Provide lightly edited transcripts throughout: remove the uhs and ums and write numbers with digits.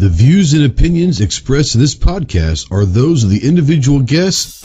The views and opinions expressed in this podcast are those of the individual guests.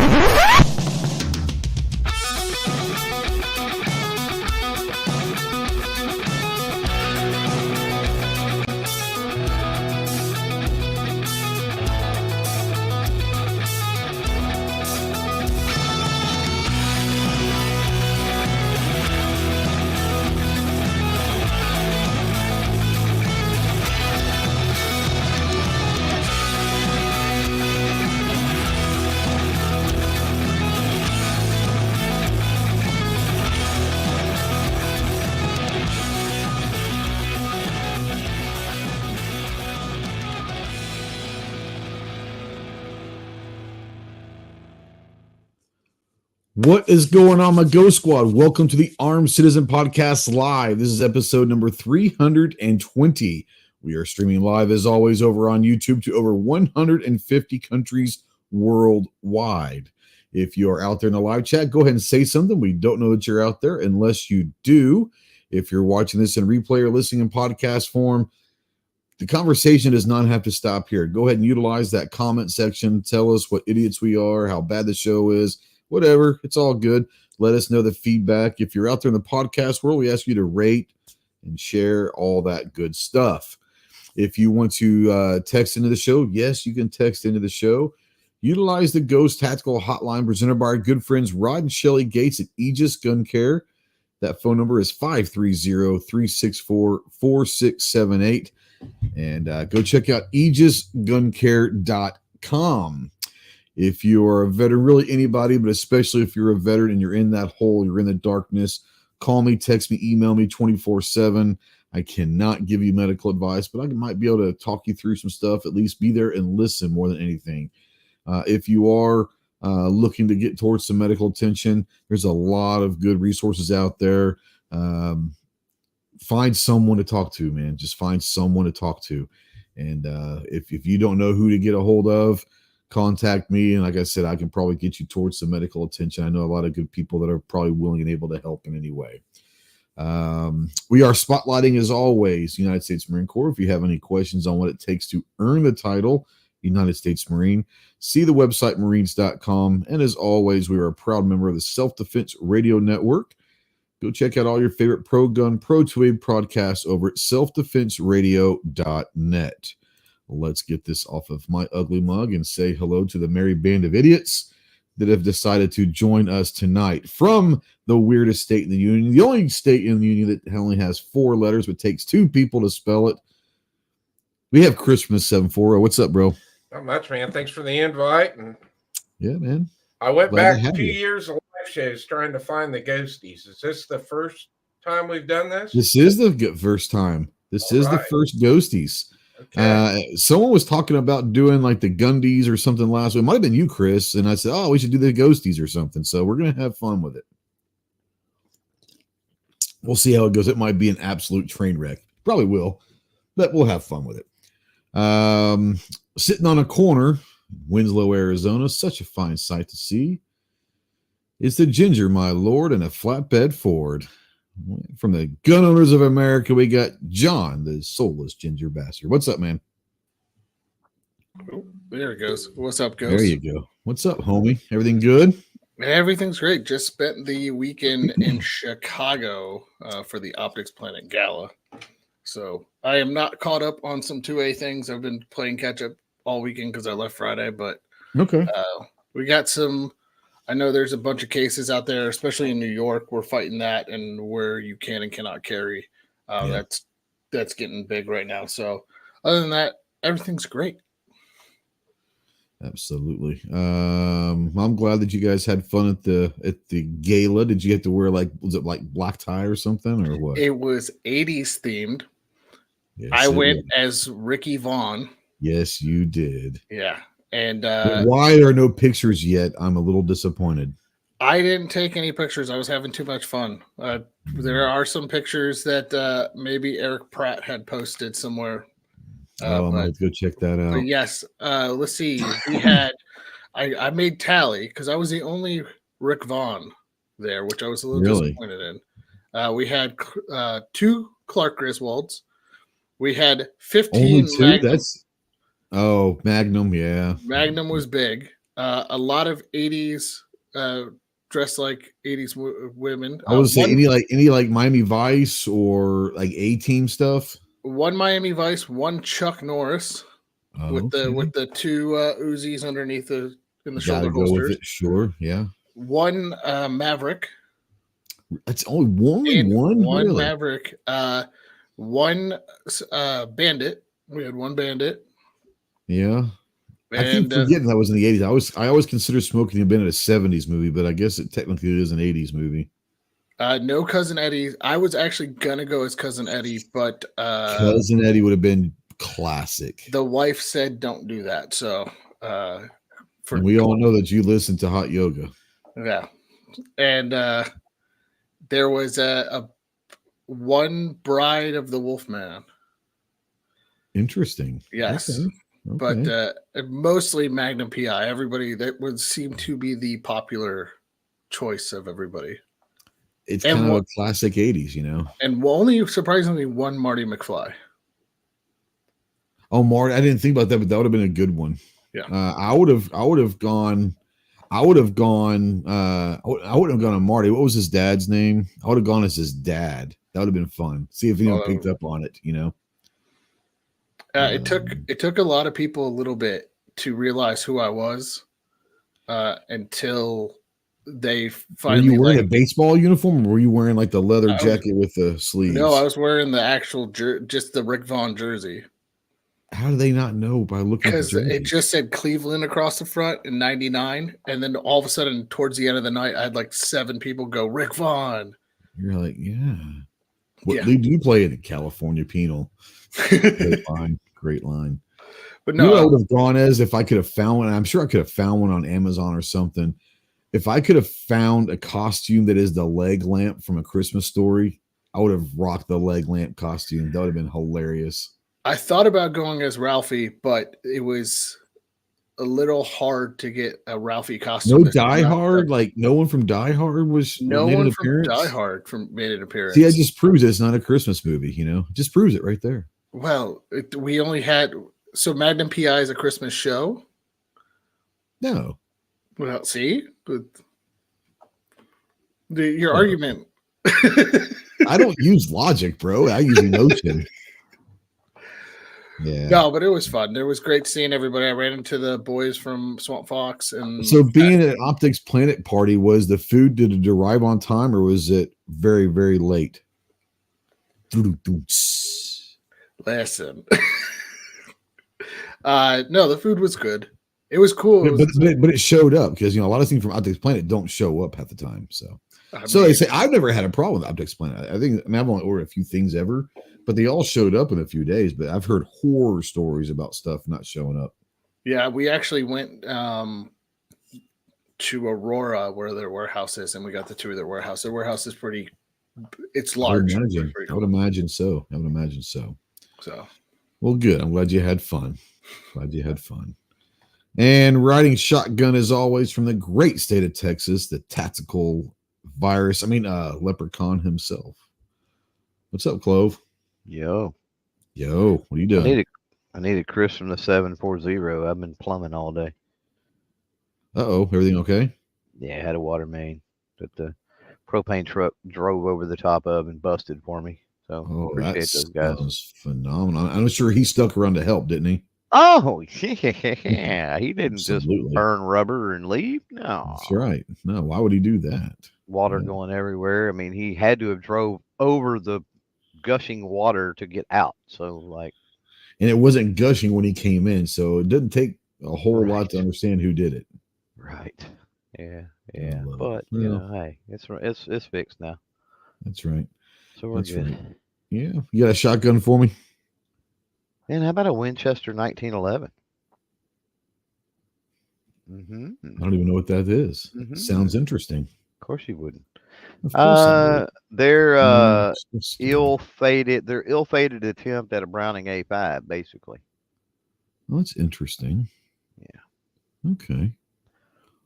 What is going on, my Ghost Squad? Welcome to the Armed Citizen Podcast Live. This is episode number 320. We are streaming live, as always, over on YouTube to over 150 countries worldwide. If you are out there in the live chat, go ahead and say something. We don't know that you're out there unless you do. If you're watching this in replay or listening in podcast form, the conversation does not have to stop here. Go ahead and utilize that comment section. Tell us what idiots we are, how bad the show is. Whatever, it's all good. Let us know the feedback. If you're out there in the podcast world, we ask you to rate and share all that good stuff. If you want to text into the show, yes, you can text into the show. Utilize the Ghost Tactical Hotline presented by our good friends Rod and Shelly Gates at Aegis Gun Care. That phone number is 530-364-4678. And go check out aegisguncare.com. If you're a veteran, really anybody, but especially if you're a veteran and you're in that hole, you're in the darkness, call me, text me, email me 24/7. I cannot give you medical advice, but I might be able to talk you through some stuff, at least be there and listen more than anything. If you are looking to get towards some medical attention, there's a lot of good resources out there. Find someone to talk to, man. Just find someone to talk to. And if you don't know who to get a hold of, contact me, and like I said, I can probably get you towards some medical attention. I know a lot of good people that are probably willing and able to help in any way. We are spotlighting, as always, United States Marine Corps. If you have any questions on what it takes to earn the title United States Marine, see the website marines.com. And as always, we are a proud member of the Self-Defense Radio Network. Go check out all your favorite pro-gun, pro-2A podcasts over at selfdefenseradio.net. Let's get this off of my ugly mug and say hello to the merry band of idiots that have decided to join us tonight from the weirdest state in the union, the only state in the union that only has 4 letters but takes 2 people to spell it. We have Chris from the 740. What's up, bro? Not much, man. Thanks for the invite. And yeah, man. I went back 2 years of live shows trying to find the Ghosties. Is this the first time we've done this? This is the first time. This is the first Ghosties. Okay. Someone was talking about doing like the Gundies or something last week. It might have been you, Chris. And I said, oh, we should do the Ghosties or something. So we're going to have fun with it. We'll see how it goes. It might be an absolute train wreck. Probably will, but we'll have fun with it. Sitting on a corner, Winslow, Arizona, such a fine sight to see. It's the Ginger, my lord, and a flatbed Ford. From the Gun Owners of America, we got John, the soulless ginger bastard. What's up, man? Oh, there it goes. What's up, Ghost? There you go. What's up, homie? Everything good? Everything's great. Just spent the weekend in Chicago for the Optics Planet Gala. So I am not caught up on some 2A things. I've been playing catch up all weekend because I left Friday. But okay, we got some. I know there's a bunch of cases out there, especially in New York. We're fighting that, and where you can and cannot carry. That's getting big right now. So other than that, everything's great. Absolutely. I'm glad that you guys had fun at the gala. Did you have to wear was it like black tie or something or what? It was 80s themed. Yes, I went as Ricky Vaughn. Yes, you did. Yeah. And why are no pictures yet? I'm a little disappointed. I didn't take any pictures. I was having too much fun. There are some pictures that maybe Eric Pratt had posted somewhere. I'm going to go check that out. But yes. Let's see. We had, I made tally because I was the only Rick Vaughn there, which I was a little disappointed in. We had 2 Clark Griswolds. We had 15. Only 2? Oh, Magnum, yeah. Magnum was big. A lot of 80s dressed like 80s women. I would say any like Miami Vice or like A-Team stuff. One Miami Vice, one Chuck Norris with the two Uzis underneath in the shoulder holsters. Go with it, sure, yeah. One Maverick. That's only one. One really? Maverick. One Bandit. We had one Bandit. Yeah. I keep forgetting that was in the 80s. I always consider Smoking the Bandit a 70s movie, but I guess it technically is an 80s movie. No Cousin Eddie. I was actually gonna go as Cousin Eddie, but Cousin Eddie would have been classic. The wife said don't do that. So and we all know that you listen to Hot Yoga. Yeah. And there was a one Bride of the Wolfman. Interesting. Yes. Okay. But mostly Magnum PI. Everybody, that would seem to be the popular choice of everybody. It's kind of a classic 80s, you know. And only surprisingly one Marty McFly. Oh, Marty! I didn't think about that, but that would have been a good one. Yeah. I would have gone on Marty. What was his dad's name? I would have gone as his dad. That would have been fun. See if anyone picked up on it, you know. It took a lot of people a little bit to realize who I was until they finally. Were you wearing a baseball uniform, or were you wearing like the leather jacket with the sleeves? No, I was wearing the actual just the Rick Vaughn jersey. How do they not know by looking at the jersey? Because it just said Cleveland across the front in '99, and then all of a sudden, towards the end of the night, I had like 7 people go Rick Vaughn. You're like, yeah. What league do you play in? California Penal. Great line. But no, I would have gone as if I could have found one. I'm sure I could have found one on Amazon or something. If I could have found a costume that is the leg lamp from A Christmas Story, I would have rocked the leg lamp costume. That would have been hilarious. I thought about going as Ralphie, but it was a little hard to get a Ralphie costume. No Die Hard, like no one from Die Hard was. No one from Die Hard made an appearance. See, that just proves it's not a Christmas movie. You know, it just proves it right there. Well, we only had Magnum PI is a Christmas show. No. Well, see, but your argument. I don't use logic, bro. I use emotion. Yeah. No, but it was fun. It was great seeing everybody. I ran into the boys from Swamp Fox, and so being at an Optics Planet party, was the food, did it arrive on time or was it very, very late? Listen. No, the food was good. It was cool. But it showed up because, you know, a lot of things from Optics Planet don't show up half the time. So they say, I've never had a problem with Optics Planet. I've only ordered a few things ever, but they all showed up in a few days. But I've heard horror stories about stuff not showing up. Yeah, we actually went to Aurora where their warehouse is, and we got the tour of their warehouse. Their warehouse is it's large. I would imagine so. So, well, good. I'm glad you had fun. And riding shotgun, as always, from the great state of Texas, the tactical leprechaun himself. What's up, Clove? Yo, what are you doing? I needed Chris from the 740. I've been plumbing all day. Everything okay? Yeah, I had a water main that the propane truck drove over the top of and busted for me. So appreciate those guys. Sounds phenomenal. I'm sure he stuck around to help, didn't he? Oh, yeah. He didn't just burn rubber and leave. No. That's right. No, why would he do that? Water going everywhere. I mean, he had to have drove over the gushing water to get out. So, and it wasn't gushing when he came in. So it didn't take a whole lot to understand who did it. Right. Yeah. But, you know, hey, it's fixed now. That's right. So we're good. Right. Yeah. You got a shotgun for me? And how about a Winchester 1911? I don't even know what that is. Sounds interesting. Of course you wouldn't. They're ill-fated attempt at a Browning A5, basically. Well, that's interesting. Yeah. Okay.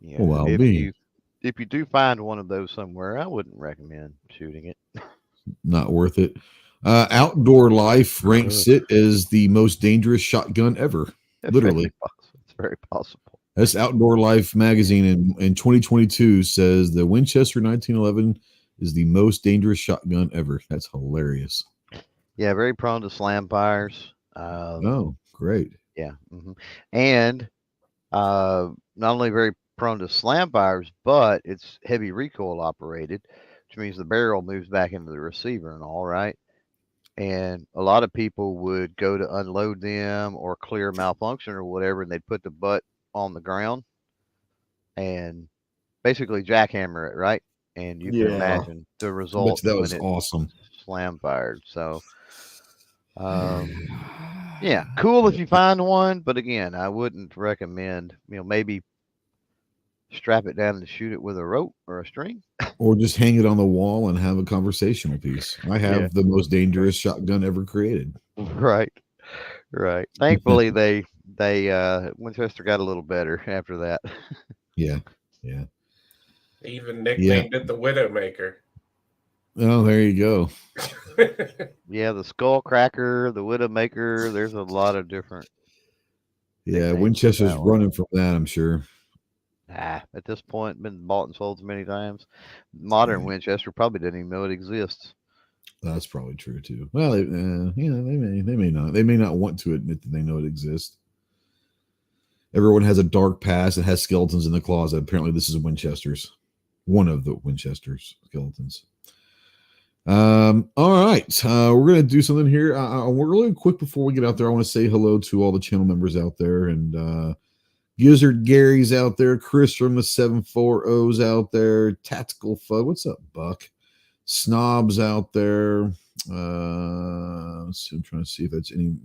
Yeah. Well, if you do find one of those somewhere, I wouldn't recommend shooting it. Not worth it. Outdoor Life ranks it as the most dangerous shotgun ever. Literally. It's very possible. This Outdoor Life magazine in 2022 says the Winchester 1911 is the most dangerous shotgun ever. That's hilarious. Yeah, very prone to slam fires. Oh, great. Yeah. And not only very prone to slam fires, but it's heavy recoil operated, which means the barrel moves back into the receiver and all, right? And a lot of people would go to unload them or clear malfunction or whatever, and they'd put the butt on the ground and basically jackhammer it, right? And you can imagine the results that when was it awesome. slam fired. So, yeah, cool if you find one, but again, I wouldn't recommend. Maybe strap it down and shoot it with a rope or a string, or just hang it on the wall and have a conversational piece. I have the most dangerous shotgun ever created. Right. Thankfully, they Winchester got a little better after that. Yeah. They even nicknamed it the Widowmaker. Oh, there you go. Yeah, the Skull Cracker, the Widowmaker. There's a lot of different. Yeah, Winchester's running from that, I'm sure. At this point, been bought and sold so many times. Modern Winchester probably didn't even know it exists. That's probably true too. Well, they may not. They may not want to admit that they know it exists. Everyone has a dark past and has skeletons in the closet. Apparently, this is Winchester's. One of the Winchester's skeletons. All right. We're going to do something here. We're really quick before we get out there. I want to say hello to all the channel members out there. And Gizzard Gary's out there. Chris from the 740's out there. Tactical Fud. What's up, Buck? Snobs out there. I'm trying to see if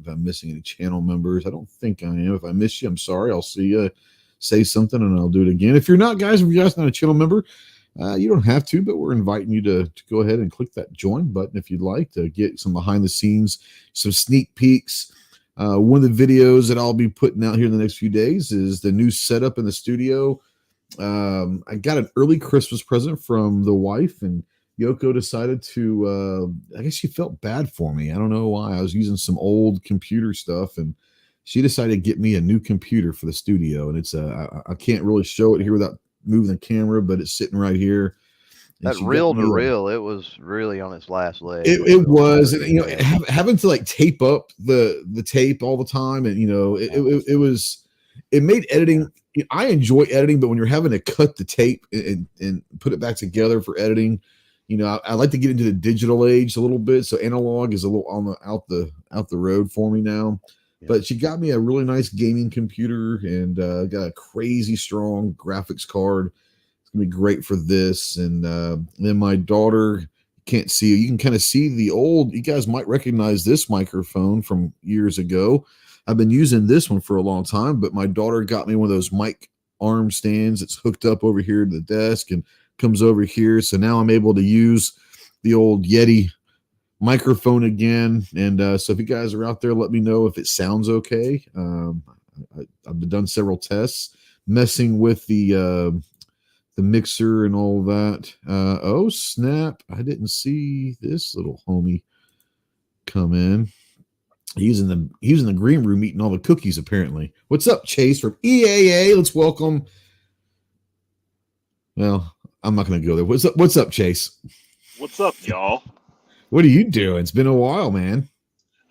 I'm missing any channel members. I don't think I am. If I miss you, I'm sorry. I'll see you. Say something and I'll do it again. If you're not, guys, if you're not a channel member, you don't have to, but we're inviting you to go ahead and click that join button if you'd like to get some behind the scenes, some sneak peeks. One of the videos that I'll be putting out here in the next few days is the new setup in the studio. I got an early Christmas present from the wife, and Yoko decided to, I guess she felt bad for me. I don't know why. I was using some old computer stuff, and she decided to get me a new computer for the studio. And it's I can't really show it here without moving the camera, but it's sitting right here. That reel to reel, it was really on its last leg. It was, and, having to like tape up the tape all the time, and it made editing. I enjoy editing, but when you're having to cut the tape and put it back together for editing, I like to get into the digital age a little bit. So analog is a little on out the road for me now. But she got me a really nice gaming computer and got a crazy strong graphics card. It's gonna be great for this. And then my daughter, can't see, you can kind of see the old. You guys might recognize this microphone from years ago. I've been using this one for a long time, but my daughter got me one of those mic arm stands. It's hooked up over here to the desk and comes over here. So now I'm able to use the old Yeti microphone again. And so if you guys are out there, let me know if it sounds okay. I've done several tests messing with the mixer and all that. Oh snap, I didn't see this little homie come in. He's in the green room eating all the cookies apparently. What's up, Chase from EAA? Let's welcome. Well, I'm not going to go there. What's up, Chase? What's up, y'all? What are you doing? It's been a while, man.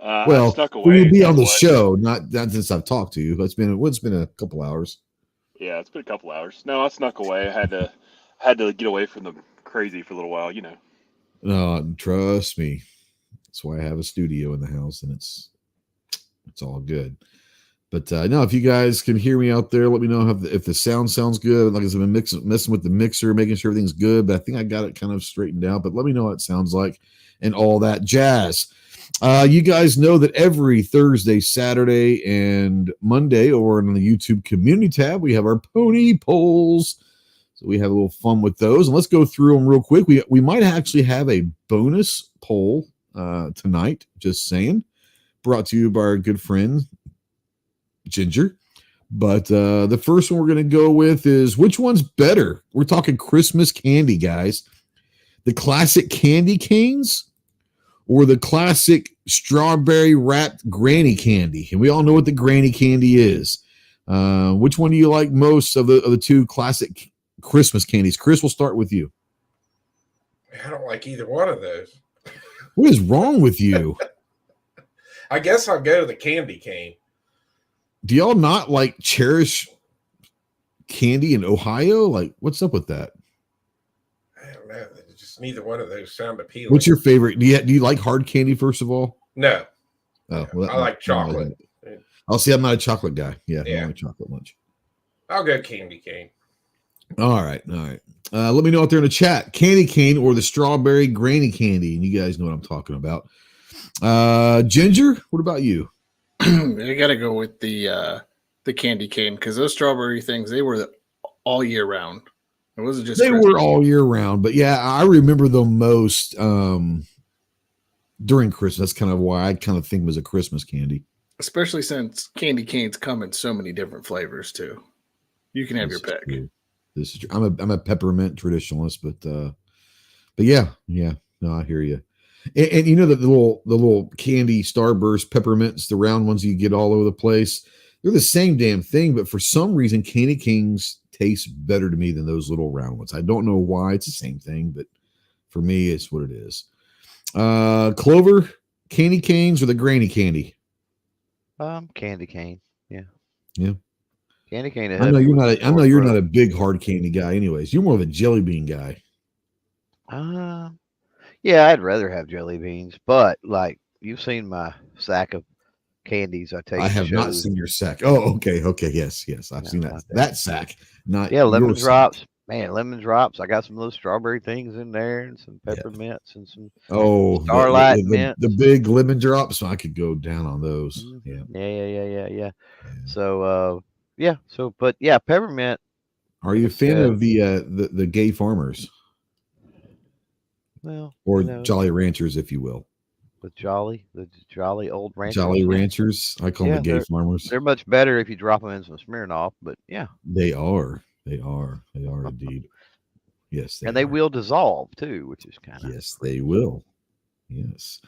I snuck away. We'll be on the show, not since I've talked to you. It's been a couple hours. Yeah, it's been a couple hours. No, I snuck away. I had to get away from the crazy for a little while, No, trust me. That's why I have a studio in the house, and it's all good. But no, if you guys can hear me out there, let me know if the sound sounds good. Like I said, I've been messing with the mixer, making sure everything's good. But I think I got it kind of straightened out. But let me know what it sounds like and all that jazz. You guys know that every Thursday, Saturday, and Monday over on the YouTube community tab, we have our pony polls. So we have a little fun with those. And let's go through them real quick. We might actually have a bonus poll tonight, just saying. Brought to you by our good friend, Ginger. But the first one we're going to go with is, which one's better? We're talking Christmas candy, guys. The classic candy canes or the classic strawberry wrapped granny candy? And we all know what the granny candy is. Which one do you like most of the two classic Christmas candies? Chris, we'll start with you. I don't like either one of those. What is wrong with you? I guess I'll go to the candy cane. Do y'all not like cherish candy in Ohio? Like, what's up with that? I don't know. Just neither one of those sound appealing. What's your favorite? Do you like hard candy, first of all? No. Oh, well, I like chocolate. I'll see. I'm not a chocolate guy. Yeah, I Yeah. don't like chocolate much. I'll go candy cane. All right. Let me know out there in the chat, candy cane or the strawberry granny candy, and you guys know what I'm talking about. Ginger, what about you? I got to go with the candy cane because those strawberry things, they were all year round. It wasn't just They Christmas. were all year round, but yeah, I remember them most during Christmas. That's kind of why I kind of think it was a Christmas candy. Especially since candy canes come in so many different flavors too. You can have your pick. This is true. I'm a peppermint traditionalist, but yeah, no, I hear you. And you know that the little candy Starburst peppermints, the round ones you get all over the place, they're the same damn thing, but for some reason, candy canes taste better to me than those little round ones. I don't know why. It's the same thing, but for me, it's what it is. Clover, candy canes or the granny candy? Candy cane. Yeah. Yeah. Candy cane. I know you're not a big hard candy guy. Anyways, you're more of a jelly bean guy. Yeah, I'd rather have jelly beans, but like you've seen my sack of candies I take. I have not seen your sack. Oh, okay, yes, I've seen that sack. Not lemon drops. Sack. Man, lemon drops. I got some of those strawberry things in there and some peppermints and some Starlight mint. The big lemon drops. I could go down on those. Mm-hmm. Yeah. So but yeah, peppermint. Are you a fan of the gay farmers? Well, or Jolly Ranchers, if you will. The Jolly old ranchers. Jolly Ranchers. I call them the gay farmers. They're much better if you drop them in some Smirnoff, but yeah. They are indeed. Yes. They will dissolve too, which is kind of. Yes, they will. Yes.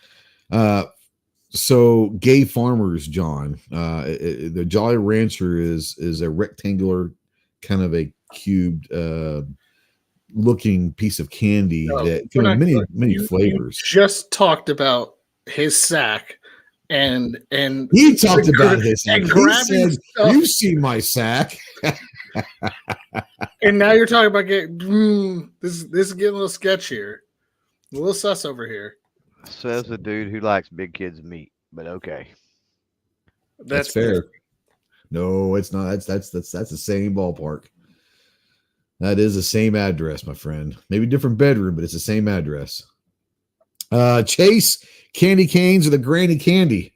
So gay farmers, John, the Jolly Rancher is a rectangular kind of a cubed looking piece of candy that can have many flavors. You just talked about his sack and he talked about his sack. He said, "You see my sack." And now you're talking about this is getting a little sketchier. A little sus over here. Says the dude who likes big kids' meat, but okay. That's fair. No, it's not. That's the same ballpark. That is the same address, my friend. Maybe different bedroom, but it's the same address. Chase, candy canes or the granny candy?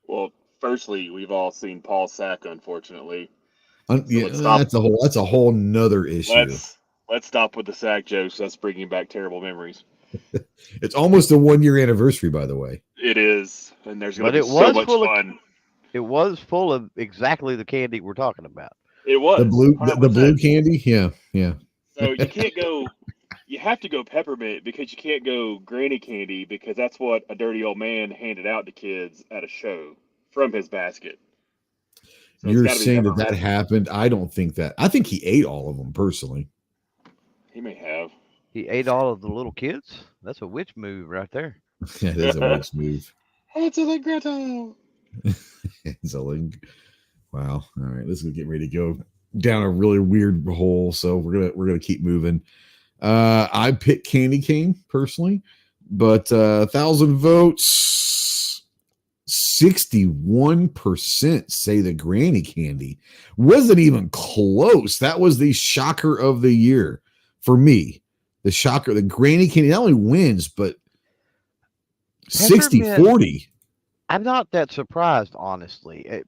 Well, firstly, we've all seen Paul Sack, unfortunately. That's a whole nother issue. Let's stop with the sack jokes. That's bringing back terrible memories. It's almost a 1-year anniversary, by the way. It is, and there's going to be so much fun. It was full of exactly the candy we're talking about. It was the blue candy. Yeah. So you can't go. You have to go peppermint because you can't go granny candy because that's what a dirty old man handed out to kids at a show from his basket. So you're saying that happened? I don't think that. I think he ate all of them personally. He may have. He ate all of the little kids? That's a witch move right there. Yeah, it is a witch move. Hansel and Gretel. Wow. All right, let's get ready to go down a really weird hole. So we're gonna keep moving. I pick candy cane personally, but 1,000 votes, 61% say the granny candy. Wasn't even close. That was the shocker of the year for me. The shocker, the granny candy not only wins, but 60-40. I'm not that surprised, honestly.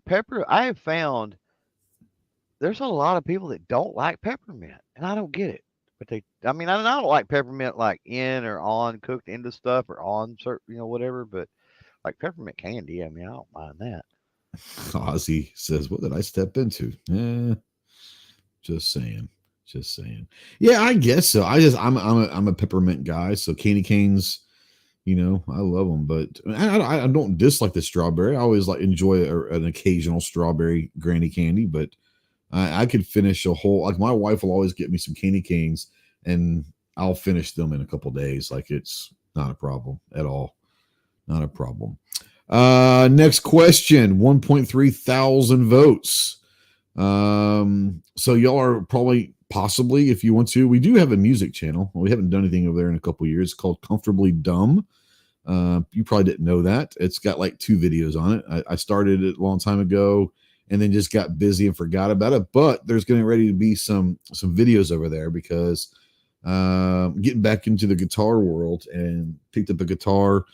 I have found there's a lot of people that don't like peppermint, and I don't get it. But I don't like peppermint like in or on cooked into stuff or on certain, whatever. But like peppermint candy, I don't mind that. Ozzy says, "What did I step into?" Just saying. Yeah, I guess so. I'm a peppermint guy, so candy canes You know, I love them, but I don't dislike the strawberry. I always enjoy an occasional strawberry granny candy, but I could finish a whole, like my wife will always get me some candy canes and I'll finish them in a couple days. Like it's not a problem at all. Not a problem. Next question, 1.3 thousand votes. So y'all are probably, possibly, if you want to, we do have a music channel. We haven't done anything over there in a couple years. It's called Comfortably Dumb. You probably didn't know that. It's got like 2 videos on it. I started it a long time ago and then just got busy and forgot about it. But there's getting ready to be some videos over there because getting back into the guitar world and picked up a guitar,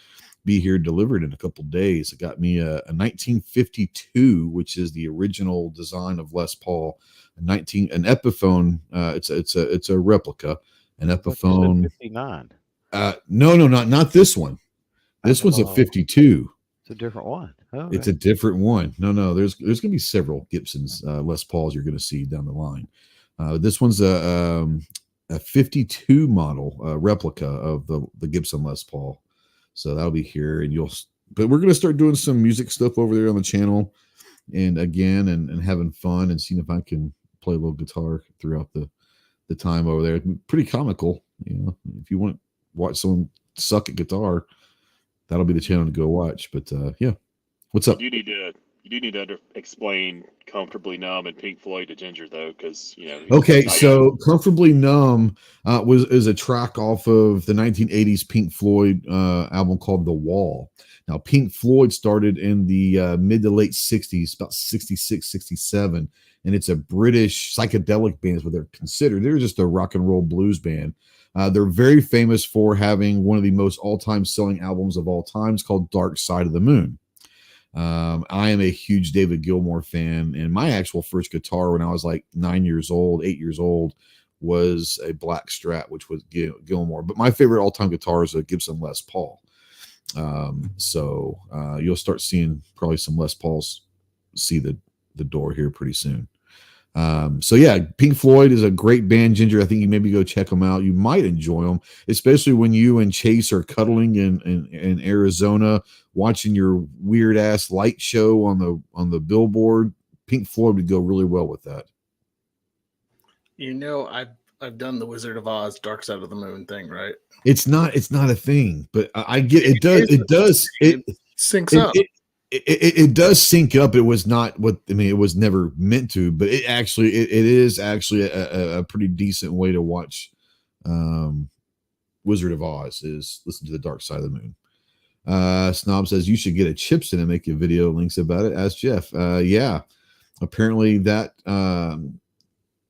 be here delivered in a couple days. It got me a 1952, which is the original design of Les Paul. An Epiphone. It's a replica. An Epiphone 59. No, not this one. This one's a 52. It's a different one. Oh, it's a different one. No. There's going to be several Gibsons, Les Pauls you're going to see down the line. This one's a 52 model replica of the Gibson Les Paul. So that'll be here, and but we're going to start doing some music stuff over there on the channel, and again, and having fun and seeing if I can play a little guitar throughout the time over there. Pretty comical, you know. If you want to watch someone suck at guitar, that'll be the channel to go watch. But yeah, what's up? You do need to explain Comfortably Numb and Pink Floyd to Ginger, though, because Okay, so Comfortably Numb is a track off of the 1980s Pink Floyd album called The Wall. Now, Pink Floyd started in the mid to late 60s, about 66, 67, and it's a British psychedelic band is what they're considered. They're just a rock and roll blues band. They're very famous for having one of the most all-time selling albums of all times called Dark Side of the Moon. I am a huge David Gilmour fan, and my actual first guitar when I was like 8 years old, was a black Strat, which was Gilmour. But my favorite all-time guitar is a Gibson Les Paul. So you'll start seeing probably some Les Pauls see the door here pretty soon. So yeah, Pink Floyd is a great band, Ginger. I think you maybe go check them out. You might enjoy them, especially when you and Chase are cuddling in Arizona, watching your weird ass light show on the billboard. Pink Floyd would go really well with that. I've done the Wizard of Oz Dark Side of the Moon thing, right? It's not a thing, but I get it. It syncs up. It does sync up. It was not what it was never meant to, but it is actually a pretty decent way to watch Wizard of Oz is listen to the Dark Side of the Moon. Snob says you should get a Chips in and make a video links about it. Ask Jeff. Yeah, apparently that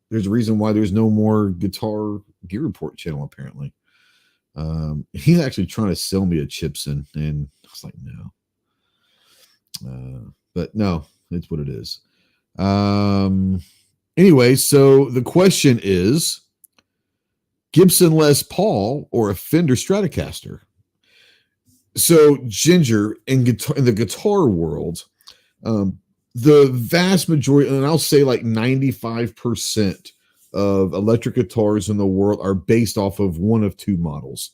there's a reason why there's no more Guitar Gear Report channel. Apparently, he's actually trying to sell me a Chipson, and I was like, no. But no, it's what it is. Anyway, so the question is Gibson Les Paul or a Fender Stratocaster? So Ginger, in the guitar world, the vast majority, and I'll say like 95% of electric guitars in the world are based off of one of 2 models,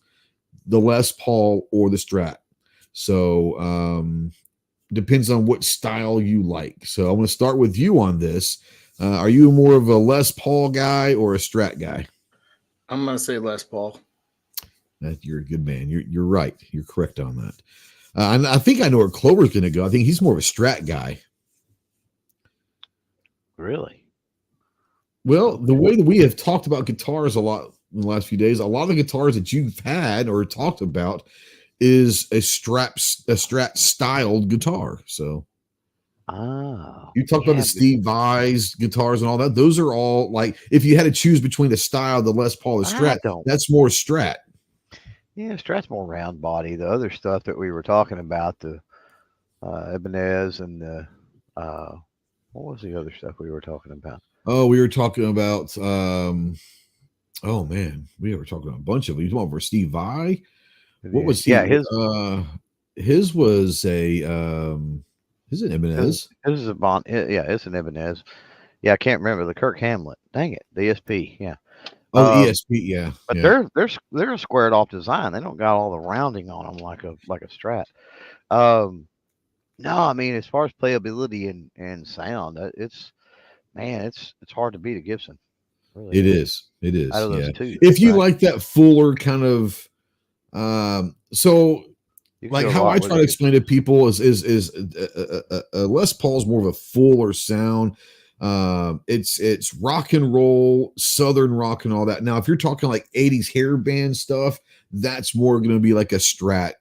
the Les Paul or the Strat. So depends on what style you like. So I want to start with you on this. Are you more of a Les Paul guy or a Strat guy? I'm going to say Les Paul. You're a good man. You're right. You're correct on that. And I think I know where Clover's going to go. I think he's more of a Strat guy. Really? Well, the way that we have talked about guitars a lot in the last few days, a lot of the guitars that you've had or talked about is a Strat styled guitar. So you talked about the Steve Vai's guitars and all that. Those are all like, if you had to choose between the style, the Les Paul, the Strat, that's more Strat. Yeah, Strat's more round body. The other stuff that we were talking about, the Ibanez and the what was the other stuff we were talking about? Oh, we were talking about oh man, we were talking about a bunch of them. You talking about Steve Vai? What was he? Yeah, his was a his an Ibanez. His is a Bond. Yeah, it's an Ibanez. Yeah, I can't remember the Kirk Hamlet. Dang it, the ESP. Yeah, Oh, the ESP, yeah. But Yeah. they're a squared off design. They don't got all the rounding on them like a Strat. No, I mean as far as playability and sound, it's hard to beat a Gibson. Really It is. It out is. of those Yeah. two. If you Right? like that fuller kind of, so You can like do a how lot I with try a to explain to Gibson. people is Les Paul's more of a fuller sound. It's rock and roll, southern rock, and all that. Now, if you're talking like '80s hair band stuff, that's more going to be like a Strat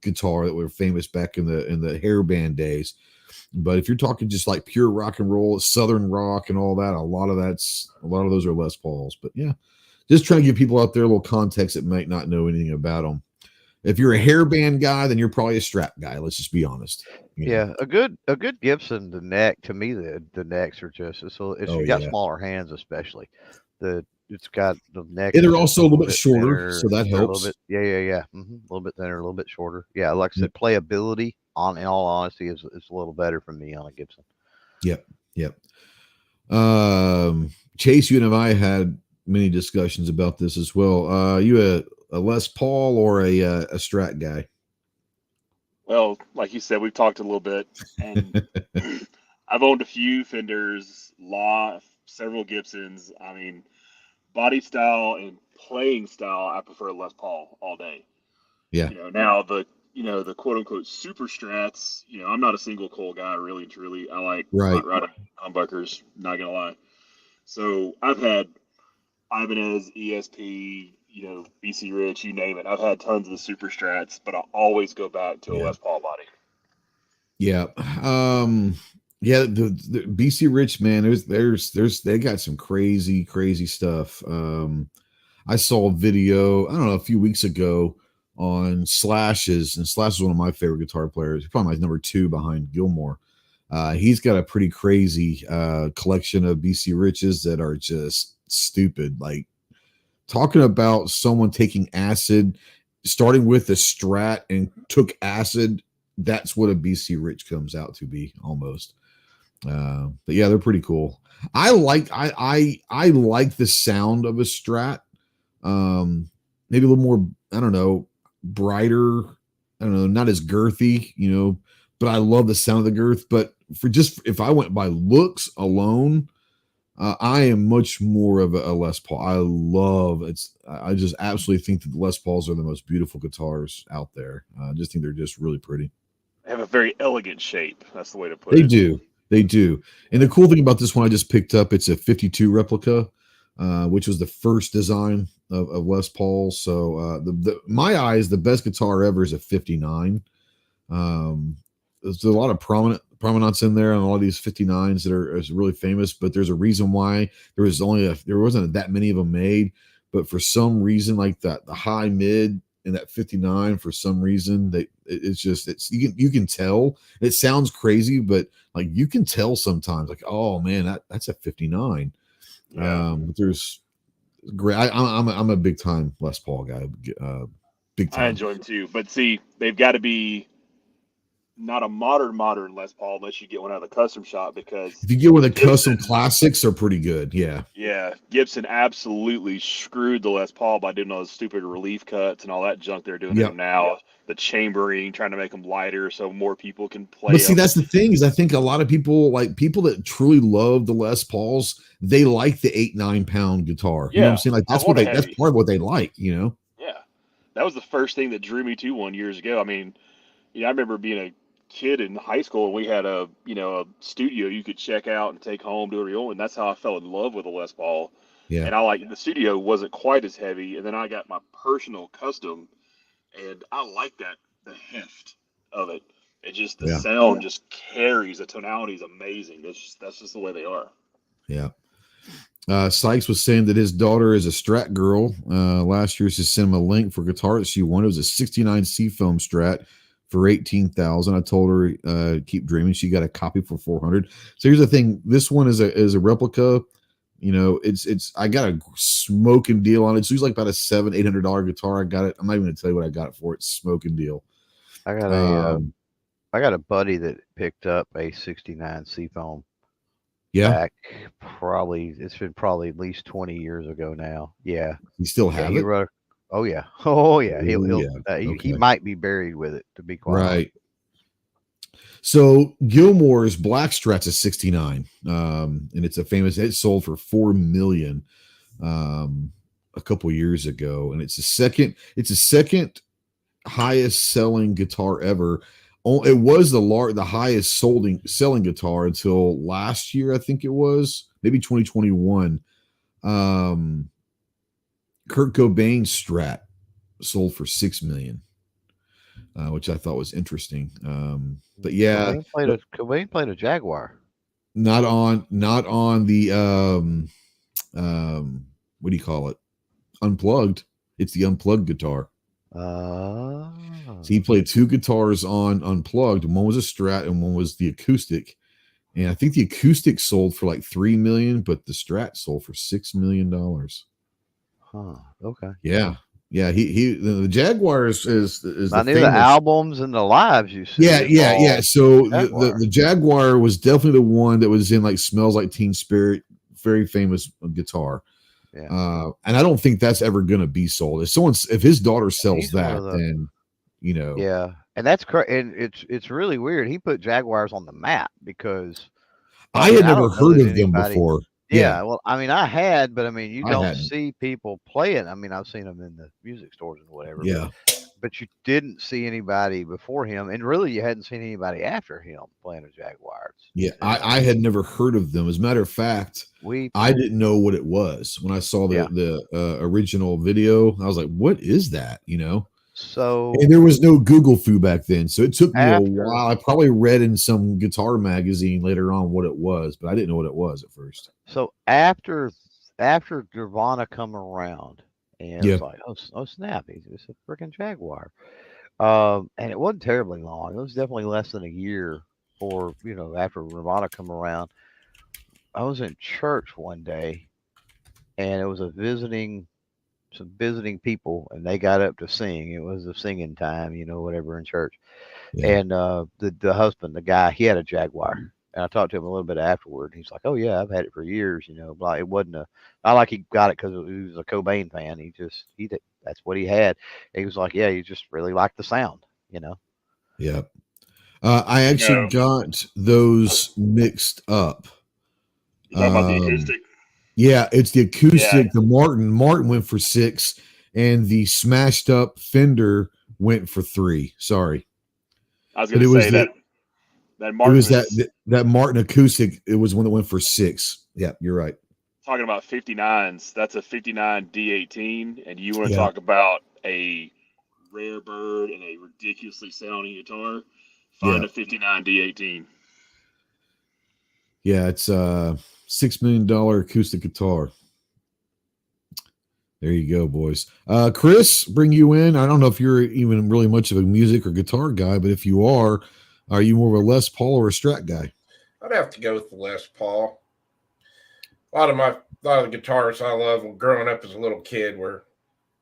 guitar that were famous back in the hair band days. But if you're talking just like pure rock and roll, southern rock, and all that, a lot of those are Les Pauls. But yeah, just trying to give people out there a little context that might not know anything about them. If you're a hairband guy, then you're probably a Strat guy. Let's just be honest. Yeah, a good Gibson. The neck to me, the necks are just so if Oh you got yeah. smaller hands, especially it's got the neck And is they're just also a little bit shorter, thinner. so that They're a little helps. bit yeah, a little bit thinner, a little bit shorter. Yeah, like I said, playability on in all honesty is a little better for me on a Gibson. Yep. Yep. Chase, you and I had many discussions about this as well. You a Les Paul or a Strat guy? Well, like you said, we've talked a little bit, and I've owned a few Fenders, several Gibsons. I mean, body style and playing style, I prefer Les Paul all day. Yeah. Now the quote unquote super strats. I'm not a single coil guy, really and truly. I like Right. hot rod humbuckers. Not gonna lie. So I've had Ibanez, ESP, BC Rich, you name it. I've had tons of the super strats, but I always go back to a Yeah. Les Paul body. Yeah. Yeah, the BC Rich, man, there's they got some crazy stuff. I saw a video, I don't know, a few weeks ago on Slashes, and Slash is one of my favorite guitar players. He's probably my number 2 behind Gilmore. He's got a pretty crazy collection of BC Riches that are just stupid. Like talking about someone taking acid, starting with a Strat and took acid. That's what a BC Rich comes out to be almost. But yeah, they're pretty cool. I like the sound of a Strat. Maybe a little more, I don't know, brighter. I don't know, not as girthy, but I love the sound of the girth. But if I went by looks alone, I am much more of a Les Paul. I just absolutely think that the Les Pauls are the most beautiful guitars out there. I just think they're just really pretty. They have a very elegant shape. That's the way to put They it. do. They do. And the cool thing about this one I just picked up, it's a 52 replica, which was the first design of Les Paul. So my eyes, the best guitar ever is a 59. There's a lot of prominence in there on a lot of these 59s that are really famous, but there's a reason why there wasn't that many of them made. But for some reason, like that, the high mid in that 59, for some reason, you can tell. It sounds crazy, but like you can tell sometimes, like, oh man, that's a 59. Yeah. But there's great. I'm a big time Les Paul guy. Big time. I enjoy them too, but see, they've got to be not a modern Les Paul unless you get one out of the custom shop, because if you get one of the custom classics, are pretty good. Yeah. Yeah, Gibson absolutely screwed the Les Paul by doing all those stupid relief cuts and all that junk they're doing to them now. The chambering, trying to make them lighter so more people can play. But see, that's the thing, is I think a lot of people that truly love the Les Pauls, they like the 8-9 pound guitar. Yeah, you know what I'm saying? Like that's part of what they like. Yeah, that was the first thing that drew me to one years ago. I mean, I remember being a kid in high school and we had a studio you could check out and take home, do it your own, and that's how I fell in love with a Les Paul. Yeah. And I like the studio wasn't quite as heavy, and then I got my personal custom, and I like the heft of it. It just the sound just carries, the tonality is amazing. That's just the way they are. Yeah. Sykes was saying that his daughter is a Strat girl. Last year she sent him a link for guitar that she wanted. It was a 69 Seafoam Strat for $18,000. I told her keep dreaming. She got a copy for $400. So here's the thing: this one is a replica. It's I got a smoking deal on it. It's usually like about a $700-800 guitar. I got it. I'm not even gonna tell you what I got it for. It's smoking deal. I got a buddy that picked up a 69 Seafoam Yeah, back probably it's been probably at least 20 years ago now. Yeah. you still Yeah, have he it. wrote. Oh yeah. Oh yeah. Oh, He'll yeah. he Okay. might be buried with it, to be quite honest. Right. So Gilmore's Blackstrat's a 69, and it's a famous. It sold for $4 million a couple years ago, and it's the second. It's the second highest selling guitar ever. It was the highest selling guitar until last year, I think it was, maybe 2021. Kurt Cobain's Strat sold for $6 million, which I thought was interesting. But yeah, Cobain played a Jaguar. not on the what do you call it? Unplugged. It's the unplugged guitar. So he played two guitars on Unplugged. One was a Strat and one was the acoustic. And I think the acoustic sold for like $3 million, but the Strat sold for $6 million. Huh. Okay. Yeah. Yeah. The Jaguar is I knew the albums and the lives you see. Yeah. So Jaguar. the Jaguar was definitely the one that was in like Smells Like Teen Spirit, very famous guitar. Yeah. And I don't think that's ever going to be sold. If his daughter sells that, then Yeah, and that's and it's really weird. He put Jaguars on the map because I had never heard of them before. Yeah, well, I mean, I had, but I mean, you don't see people play it. I mean, I've seen them in the music stores and whatever. Yeah, but you didn't see anybody before him, and really, you hadn't seen anybody after him playing a Jaguars. Yeah, I had never heard of them. As a matter of fact, I didn't know what it was when I saw the original video. I was like, "What is that?" So, and there was no Google foo back then, so it took me a while. I probably read in some guitar magazine later on what it was, but I didn't know what it was at first. So after Nirvana come around, and it's like, oh snap, it's a freaking Jaguar. And it wasn't terribly long. It was definitely less than a year for after Nirvana come around. I was in church one day, and it was some visiting people, and they got up to sing. It was a singing time, whatever in church. Yeah. And the husband, the guy, he had a Jaguar, and I talked to him a little bit afterward. He's like, "Oh yeah, I've had it for years." It wasn't not like he got it because he was a Cobain fan. That's what he had. He was like, "Yeah, he just really liked the sound." Yeah. I actually got those mixed up. You talking about the acoustic? Yeah, it's the acoustic. Yeah. The Martin went for 6, and the smashed up Fender went for 3. Sorry, I was going to say that Martin was that Martin acoustic. It was one that went for 6. Yeah, you're right. Talking about 59s, that's a 59 D18, and you want to talk about a rare bird and a ridiculously sounding guitar? Find a 59 D18. Yeah, it's $6 million acoustic guitar. There you go, boys. Chris, bring you in. I don't know if you're even really much of a music or guitar guy, but if you are you more of a Les Paul or a Strat guy? I'd have to go with the Les Paul. A lot of the guitarists I love growing up as a little kid were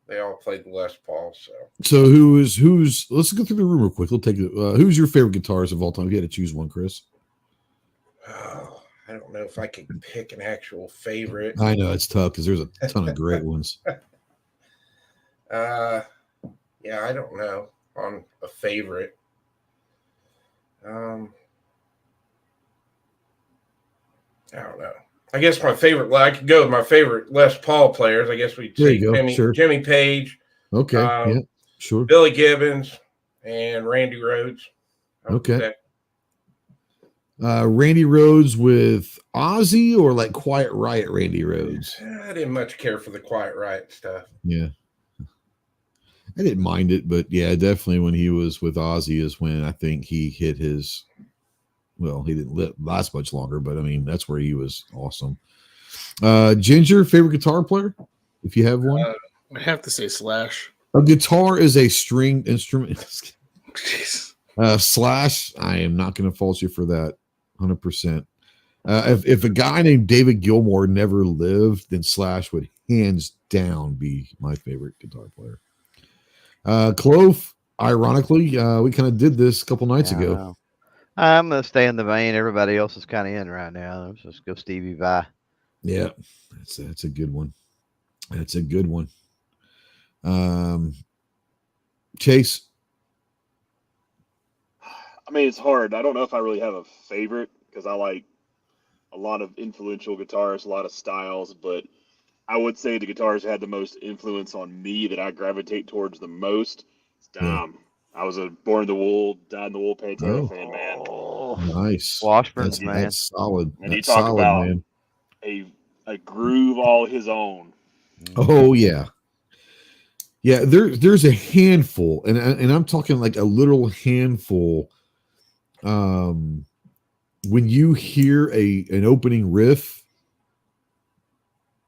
they all played the Les Paul. So who's let's go through the room real quick. We'll take it. Who's your favorite guitarist of all time? If you had to choose one, Chris. Oh, I don't know if I could pick an actual favorite. I know it's tough because there's a ton of great ones. Yeah, I don't know on a favorite. I don't know. I guess my favorite. I could go with my favorite Les Paul players. I guess we'd say Jimmy Page. Okay. Yeah. Sure. Billy Gibbons and Randy Rhoads. Okay. Randy Rhoads with Ozzy or like Quiet Riot Randy Rhoads? I didn't much care for the Quiet Riot stuff. Yeah. I didn't mind it, but yeah, definitely when he was with Ozzy is when I think he hit his. Well, he didn't last much longer, but I mean, that's where he was awesome. Ginger, favorite guitar player, if you have one? I have to say Slash. A guitar is a stringed instrument. Jeez. Slash, I am not going to fault you for that, 100%. If a guy named David Gilmour never lived, then Slash would hands down be my favorite guitar player. Clove, ironically, we kind of did this a couple nights ago. I'm gonna stay in the vein everybody else is kind of in right now. Let's just go Stevie Vai. Yeah, that's a good one. That's a good one. Chase. I mean, it's hard. I don't know if I really have a favorite because I like a lot of influential guitarists, a lot of styles, but I would say the guitars that had the most influence on me that I gravitate towards the most. It's Dom. I was a born in the wool, died in the wool Pantera fan, man. Oh, Nice. Washburn's man. That's solid. And you That's talk solid, about man. a groove all his own. Oh yeah. Yeah, there's a handful, and I'm talking like a literal handful. When you hear an opening riff,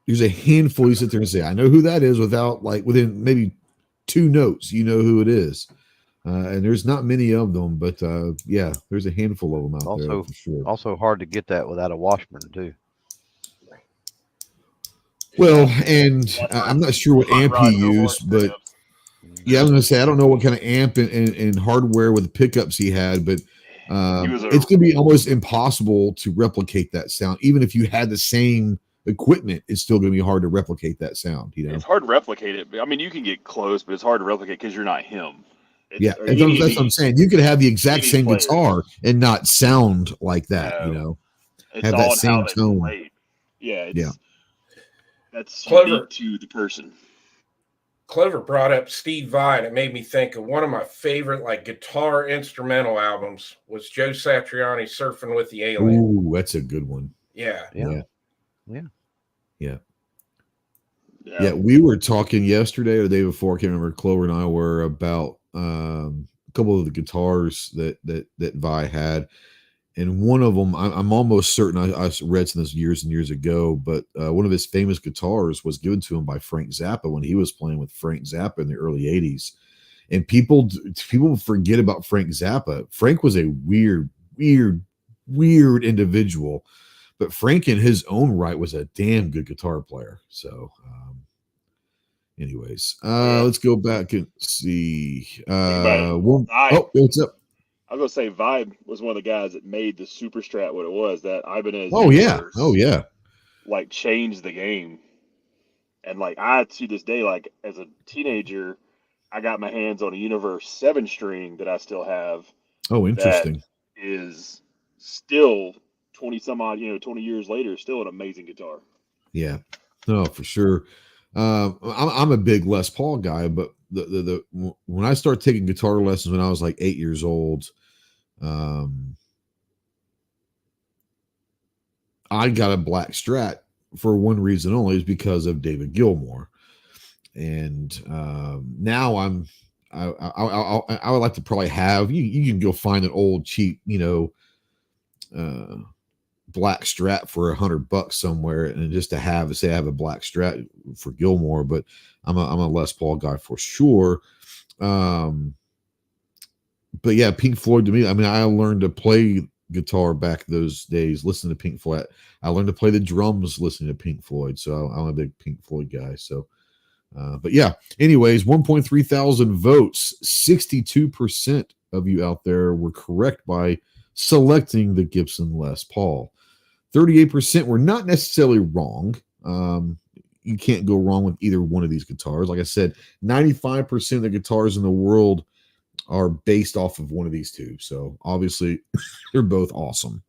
there's a handful you sit there and say, I know who that is within maybe 2 notes, you know who it is. And there's not many of them, but yeah, there's a handful of them out there for sure. Also hard to get that without a Washburn too. Well, and I'm not sure what amp he used, but yeah, I'm going to say I don't know what kind of amp and hardware with the pickups he had, but it's going to be almost impossible to replicate that sound. Even if you had the same equipment, it's still going to be hard to replicate that sound. You know, it's hard to replicate it. I mean, you can get close, but it's hard to replicate because you're not him. That's what I'm saying. You could have the exact same guitar and not sound like that. No. You know, It's have all that same tone. Played. Yeah. That's Clever. unique to the person. Clever brought up Steve Vai, and it made me think of one of my favorite guitar instrumental albums was Joe Satriani's "Surfing with the Alien." Ooh, that's a good one. Yeah. Yeah, we were talking yesterday or the day before. I can't remember. Clover and I were about a couple of the guitars that Vi had, and one of them, I'm almost certain I read some of this years and years ago, but one of his famous guitars was given to him by Frank Zappa when he was playing with Frank Zappa in the early '80s. And people forget about Frank Zappa. Frank was a weird individual, but Frank in his own right was a damn good guitar player. So anyways, let's go back and see. What's up? I was gonna say Vibe was one of the guys that made the Super Strat what it was. That Ibanez. Oh yeah. Like changed the game, and I to this day, as a teenager, I got my hands on a Universe 7-string that I still have. Oh, interesting. That is still 20 years later, still an amazing guitar. Yeah, no, for sure. I'm a big Les Paul guy, but the when I started taking guitar lessons when I was like 8 years old, I got a black Strat for one reason only, is because of David Gilmour. And now I would like to probably have you can go find an old cheap black Strat for $100 somewhere, and just to have I have a black Strat for Gilmour, but I'm a Les Paul guy for sure. But yeah, Pink Floyd to me, I mean, I learned to play guitar back those days listening to Pink Floyd. I learned to play the drums listening to Pink Floyd, so I'm a big Pink Floyd guy. So but yeah, anyways, 1.3 thousand votes, 62% of you out there were correct by selecting the Gibson Les Paul. 38% were not necessarily wrong. You can't go wrong with either one of these guitars. Like I said, 95% of the guitars in the world are based off of one of these two. So obviously they're both awesome.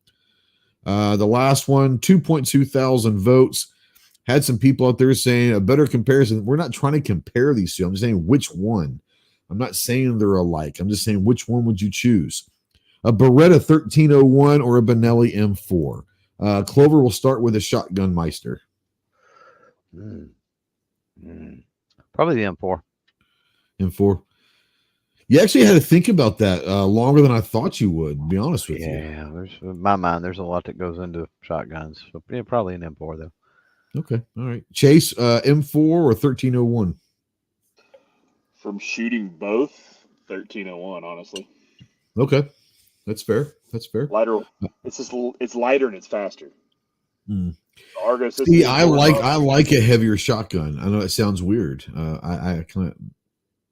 The last one, 2.2 thousand votes. Had some people out there saying a better comparison. We're not trying to compare these two. I'm just saying which one. I'm not saying they're alike. I'm just saying which one would you choose? A Beretta 1301 or a Benelli M4? Clover will start with a Shotgun Meister. Probably the M4. M4. You actually had to think about that longer than I thought you would, to be honest with you. Yeah, in my mind, there's a lot that goes into shotguns. So yeah, probably an M4 though. Okay. All right. Chase, M4 or 1301? From shooting both, 1301, honestly. Okay. That's fair. Lighter. It's lighter and it's faster. Argo system. See, I like a heavier shotgun. I know it sounds weird. I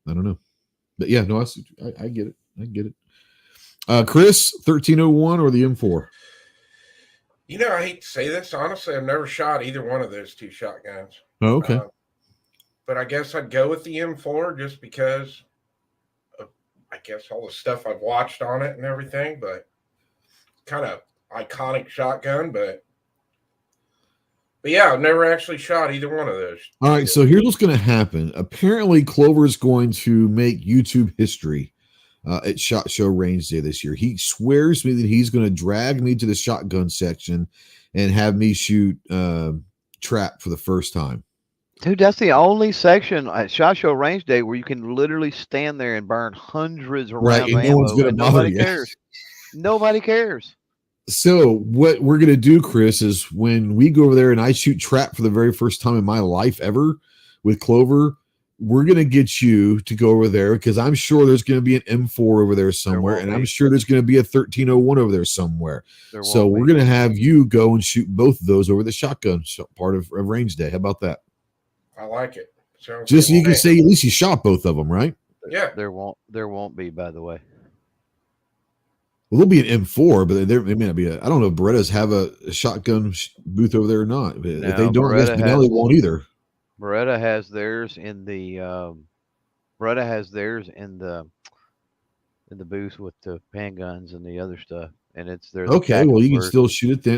don't know. But yeah, no, I get it. Chris, 1301 or the M4? You know, I hate to say this. Honestly, I've never shot either one of those two shotguns. Oh, okay. But I guess I'd go with the M4 just because of, I guess, all the stuff I've watched on it and everything. But kind of iconic shotgun. But yeah, I've never actually shot either one of those. All right, so here's what's going to happen. Apparently, Clover is going to make YouTube history at SHOT Show Range Day this year. He swears to me that he's going to drag me to the shotgun section and have me shoot trap for the first time. Dude, that's the only section at SHOT Show Range Day where you can literally stand there and burn hundreds of rounds of and no one's ammo, going to bother nobody you. cares. Nobody cares. So what we're going to do, Chris, is when we go over there and I shoot trap for the very first time in my life ever with Clover, we're going to get you to go over there because I'm sure there's going to be an M4 over there somewhere, and I'm sure there's going to be a 1301 over there somewhere. So we're going to have you go and shoot both of those over the shotgun part of Range Day. How about that? I like it. Sounds Just so good. you can say at least you shot both of them, right? Yeah. There won't be, by the way. Well, there'll be an M4, but there may not be I don't know if Berettas have a shotgun booth over there or not. If they don't, I guess Benelli won't either. Beretta has theirs in the booth with the handguns and the other stuff, and it's there. Okay, well, you can still shoot it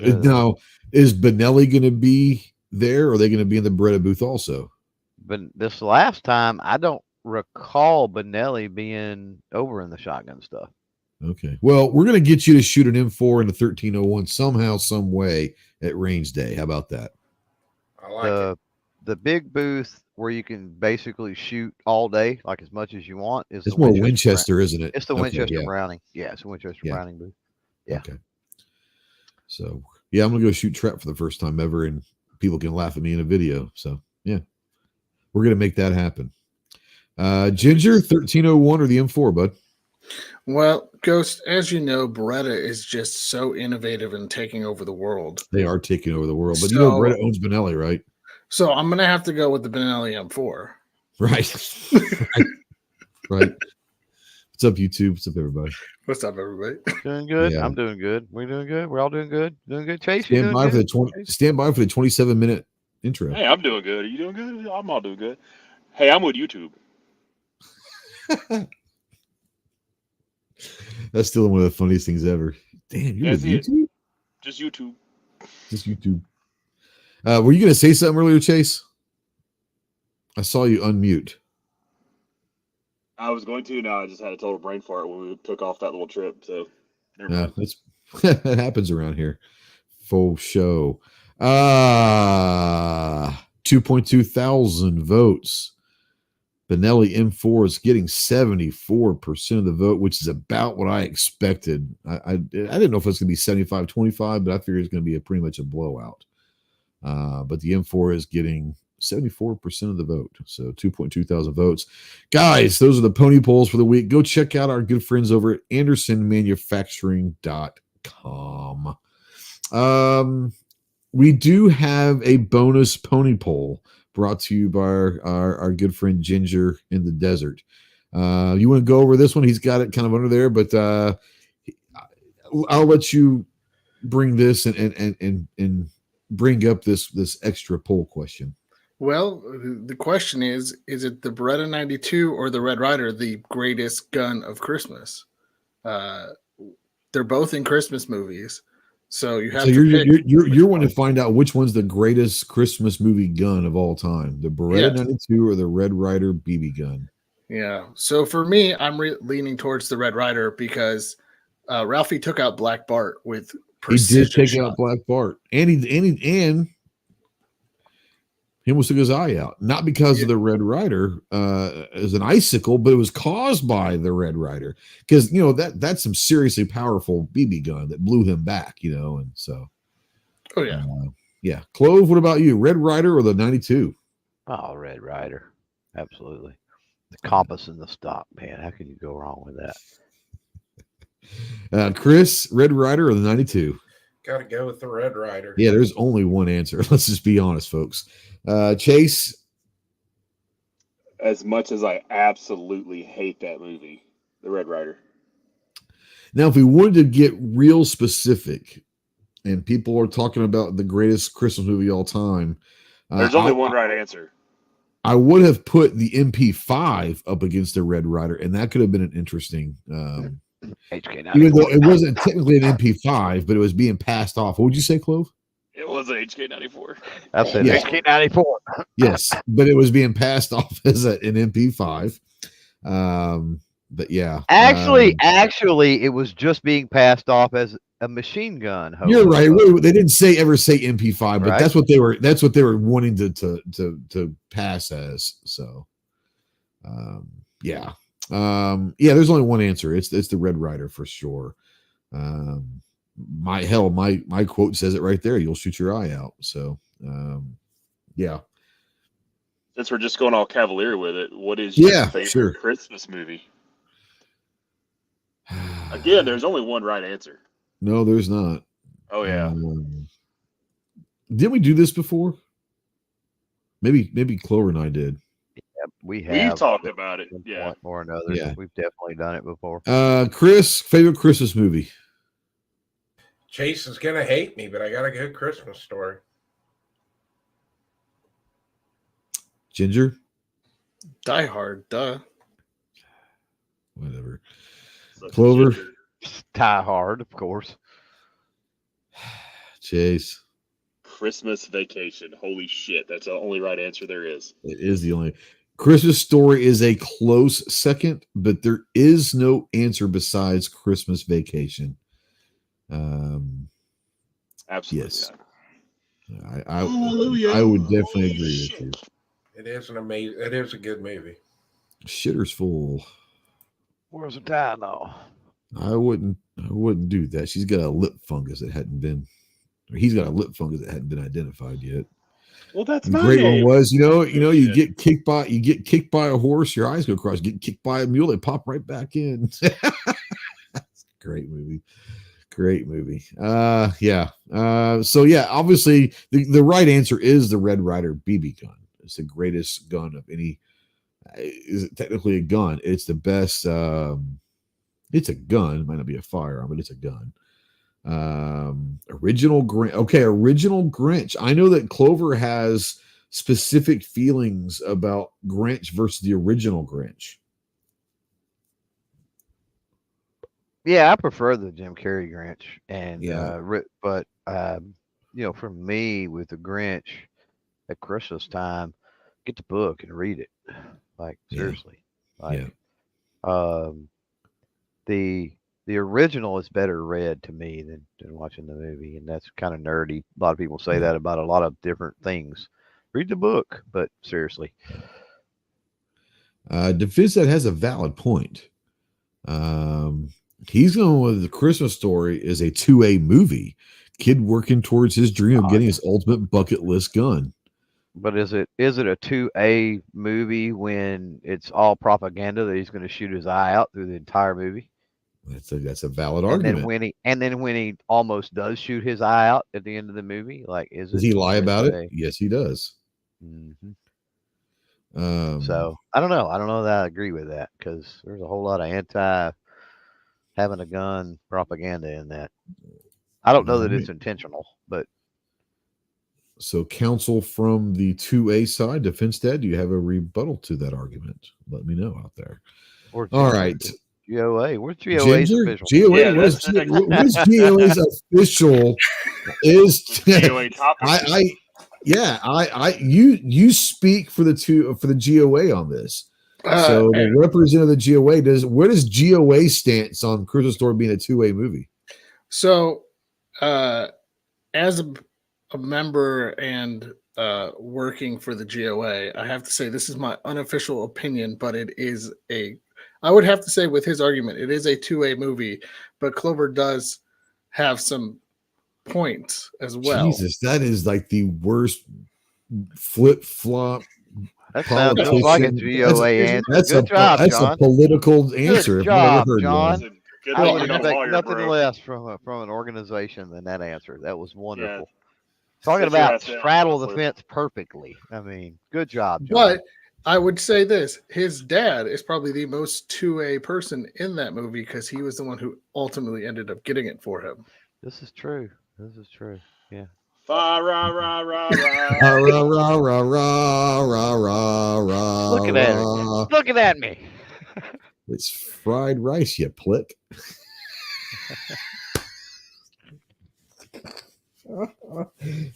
then. Now, is Benelli going to be there, or are they going to be in the Beretta booth also? But this last time, I don't recall Benelli being over in the shotgun stuff. Okay. Well, we're going to get you to shoot an M4 in a 1301 somehow, some way at Range Day. How about that? I like it. The big booth where you can basically shoot all day, like as much as you want, is it's more Winchester, isn't it? It's the Winchester Browning. Yeah, it's the Winchester Browning booth. Yeah. Okay. So yeah, I'm gonna go shoot trap for the first time ever, and people can laugh at me in a video. So yeah, we're gonna make that happen. Ginger, 1301 or the M4, bud? Well, Ghost, as you know, Beretta is just so innovative in taking over the world. They are taking over the world, but you know Beretta owns Benelli, right? So I'm going to have to go with the Benelli M4. Right. Right. What's up, YouTube? What's up, everybody? What's up, everybody? Doing good. Yeah. I'm doing good. We're doing good. We're all doing good. Doing good. Chase, stand by for the 27-minute intro. Hey, I'm doing good. Are you doing good? I'm all doing good. Hey, I'm with YouTube. That's still one of the funniest things ever. Damn, you're with YouTube? Just YouTube. Just YouTube. Were you going to say something earlier, Chase? I saw you unmute. I was going to. Now I just had a total brain fart when we took off that little trip. So, that happens around here. Full show. 2.2 thousand votes. Benelli M4 is getting 74% of the vote, which is about what I expected. I didn't know if it was going to be 75-25, but I figured it's going to be pretty much a blowout. But the M4 is getting 74% of the vote. So 2.2 thousand votes. Guys, those are the pony polls for the week. Go check out our good friends over at AndersonManufacturing.com. We do have a bonus pony poll brought to you by our good friend Ginger in the desert. You want to go over this one? He's got it kind of under there, but I'll let you bring this and bring up this extra poll question. Well, the question is it the Beretta 92 or the Red Ryder the greatest gun of Christmas? They're both in Christmas movies. So you have to you're wanting to find out which one's the greatest Christmas movie gun of all time, the Beretta 92 or the Red Ryder BB gun? Yeah. So for me, I'm leaning towards the Red Ryder because Ralphie took out Black Bart with precision. He did take out Black Bart, and he almost took his eye out, not because of the Red Ryder as an icicle, but it was caused by the Red Ryder, because that's some seriously powerful BB gun that blew him back, and so. Oh yeah, yeah. Clove, what about you? Red Ryder or the 92? Oh, Red Ryder, absolutely. The compass in the stock, man. How can you go wrong with that? Chris, Red Ryder or the 92? Got to go with the Red Ryder. Yeah, there's only one answer. Let's just be honest, folks. Chase? As much as I absolutely hate that movie, the Red Ryder. Now, if we wanted to get real specific, and people are talking about the greatest Christmas movie of all time, There's only one right answer. I would have put the MP5 up against the Red Rider, and that could have been an interesting. HK94. Even though it wasn't technically an MP5, but it was being passed off. What would you say, Clove? It was an HK94. I said Yeah. HK94. Yes, but it was being passed off as an MP5. But yeah, Actually, it was just being passed off as a machine gun. you're right. They didn't ever say MP5, but Right. that's what they were wanting to pass as. So, yeah. There's only one answer. It's the Red Rider for sure. My quote says it right there. You'll shoot your eye out. So, yeah. Since we're just going all cavalier with it, what is your favorite Christmas movie? Again, there's only one right answer. No, there's not. Oh yeah. Didn't we do this before? Maybe Clover and I did. We talked about it. Yeah. One or another. Yeah. We've definitely done it before. Chris, favorite Christmas movie? Chase is gonna hate me, but I got a good Christmas story. Ginger? Die Hard, duh. Whatever. Such a Clover? ginger. Die Hard, of course. Chase. Christmas Vacation. Holy shit. That's the only right answer there is. It is the only. Christmas Story is a close second, but there is no answer besides Christmas Vacation. Absolutely. Yes. Not. I would definitely agree with you. It is a good movie. Shitter's full. Where's the die now? I wouldn't do that. She's got a lip fungus that hadn't been, or he's got a lip fungus that hadn't been identified yet. Well, that's The not great it. one was, you get kicked by a horse, your eyes go across. You get kicked by a mule, they pop right back in. Great movie. Yeah. So yeah, obviously the right answer is the Red Rider BB gun. It's the greatest gun of any. Is it technically a gun? It's the best. It's a gun. It might not be a firearm, but it's a gun. Original Grinch. Okay, original Grinch. I know that Clover has specific feelings about Grinch versus the original Grinch. Yeah, I prefer the Jim Carrey Grinch, and Yeah. but for me with the Grinch at Christmas time, get the book and read it. Like Yeah. seriously, the original is better read to me than watching the movie, and that's kind of nerdy. A lot of people say that about a lot of different things. Read the book, but seriously. Defizet has a valid point. He's going with the Christmas Story is a 2A movie. Kid working towards his dream of getting his ultimate bucket list gun. But is it a 2A movie when it's all propaganda that he's going to shoot his eye out through the entire movie? That's a valid argument. And then when he almost does shoot his eye out at the end of the movie, like does he lie about it? Yes, he does. Mm-hmm. So I don't know. I don't know that I agree with that because there's a whole lot of anti having a gun propaganda in that. I don't know that it's intentional, but. So counsel from the 2A side, Defense Dad, do you have a rebuttal to that argument? Let me know out there. All right. GOA. Where's GOA's official? GOA. Yeah, what is GOA's official? Is GOA topic. You speak for the GOA on this. So the representative of the GOA where does GOA stance on Christmas Story being a 2A movie? So as a member and working for the GOA, I have to say this is my unofficial opinion, but it is I would have to say with his argument, it is a 2A movie, but Clover does have some points as well. Jesus, that is like the worst flip-flop. That sounds just like a GOA answer. That's Good job, that's John. a political answer. Good job, John. Good I luck would being a expect lawyer, nothing bro. less from an organization than that answer. That was wonderful. Yeah. Talking Sit your about ass down, straddle the counselor. fence perfectly. I mean, good job, John. But I would say this: his dad is probably the most 2A person in that movie because he was the one who ultimately ended up getting it for him. This is true. This is true. Yeah. Fa ra ra ra Rah, ra. rah, rah, rah, rah, rah, rah, rah, Looking at it. rah. Looking at me. It's fried rice, you plick.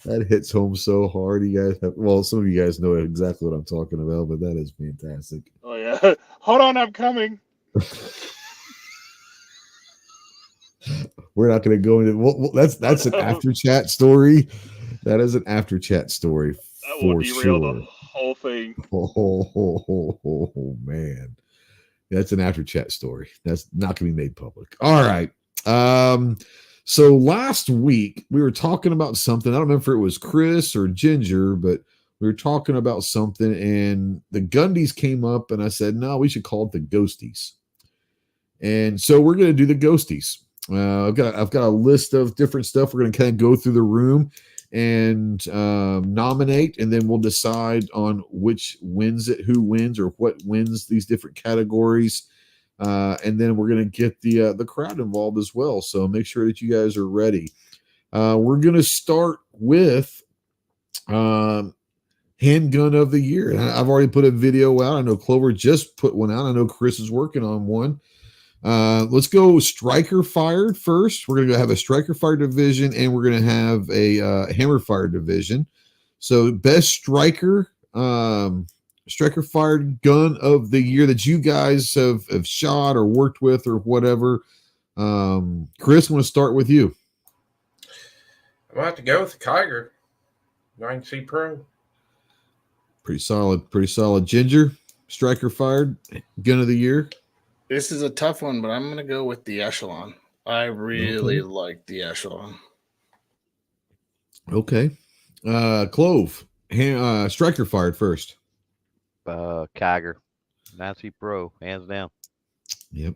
That hits home so hard. You guys have, well, some of you guys know exactly what I'm talking about, but that is fantastic. Oh yeah. Hold on, I'm coming. We're not going to go into that's an after chat story. That is an after chat story That will for derail sure. the whole thing. Oh, man. That's an after chat story. That's not going to be made public. All right. So last week we were talking about something. I don't remember if it was Chris or Ginger, but we were talking about something, and the Gundies came up, and I said, no, we should call it the Ghosties. And so we're going to do the Ghosties. I've got a list of different stuff. We're going to kind of go through the room and nominate, and then we'll decide on which wins it, who wins, or what wins these different categories. And then we're going to get the crowd involved as well. So make sure that you guys are ready. We're going to start with handgun of the year. And I've already put a video out. I know Clover just put one out. I know Chris is working on one. Let's go striker fired first. We're going to have a striker fire division, and we're going to have a hammer fire division. So best striker fired gun of the year that you guys have shot or worked with or whatever. Chris, I'm going to start with you. I'm going to have to go with the Kiger 9C Pro. Pretty solid. Ginger, striker fired gun of the year. This is a tough one, but I'm going to go with the Echelon. I really like the Echelon. Okay. Clove, striker fired first. Kiger. Nancy Pro, hands down. Yep.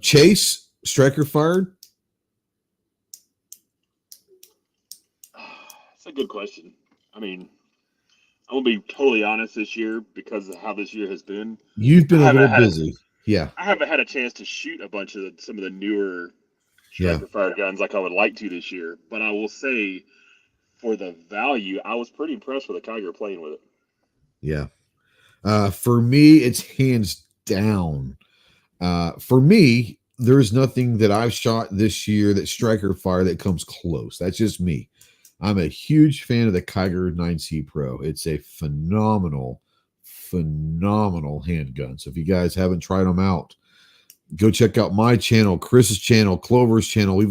Chase, striker fired. That's a good question. I mean, I'm gonna be totally honest this year because of how this year has been. You've been a little busy. Yeah. I haven't had a chance to shoot a bunch of some of the newer striker fired guns like I would like to this year. But I will say, for the value, I was pretty impressed with the Kiger playing with it. Yeah. For me, it's hands down. For me, there's nothing that I've shot this year that striker fire that comes close. That's just me. I'm a huge fan of the Kiger 9C Pro. It's a phenomenal handgun. So if you guys haven't tried them out, go check out my channel, Chris's channel, Clover's channel.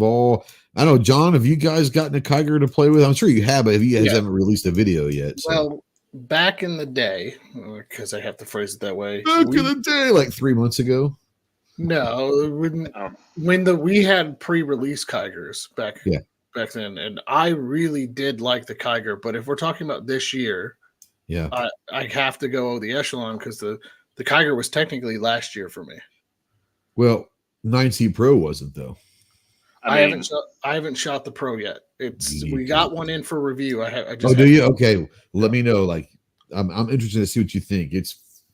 I know, John, have you guys gotten a Kiger to play with? I'm sure you have, but you guys haven't released a video yet. So. Well, back in the day, because I have to phrase it that way. Back in the day, like 3 months ago. No, when we had pre-release Kigers back then, and I really did like the Kiger. But if we're talking about this year, I have to go the Echelon because the Kiger was technically last year for me. Well, 9C Pro wasn't though. I haven't shot the Pro yet. We got one in for review. Do you? Okay, let me know. Like, I'm interested to see what you think.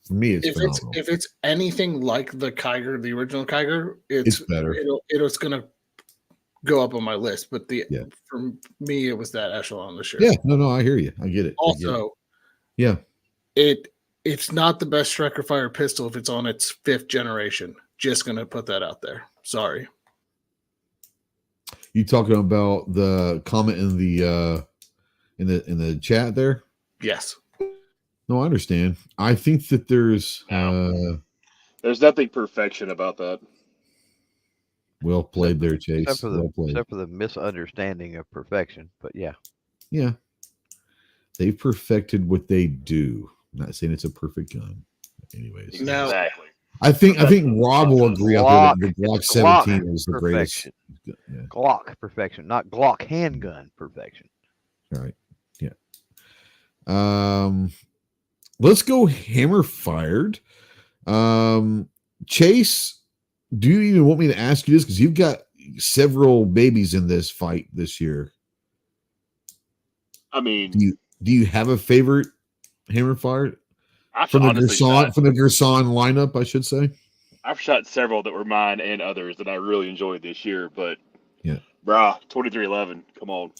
For me, it's phenomenal. If it's anything like the Kiger, the original Kiger, it's better. It's gonna go up on my list. But for me, it was that Echelon this year. Yeah, no, I hear you. I get it. Also, it's not the best striker fire pistol if it's on its 5th generation. Just gonna put that out there. Sorry. You talking about the comment in the chat there? Yes. No, I understand. I think that there's nothing perfection about that. Well played there, Chase. Except for the misunderstanding of perfection, but yeah. They've perfected what they do. I'm not saying it's a perfect gun. Anyways. Now, exactly. I think Rob will agree on that the Glock 17 is the greatest. Glock perfection, not Glock handgun perfection. All right. Yeah. Let's go hammer fired. Chase, do you even want me to ask you this? Because you've got several babies in this fight this year. I mean, do you have a favorite hammer fired? I've from the honestly Gerson lineup, I should say. I've shot several that were mine and others that I really enjoyed this year, but Yeah, brah, 2311, come on.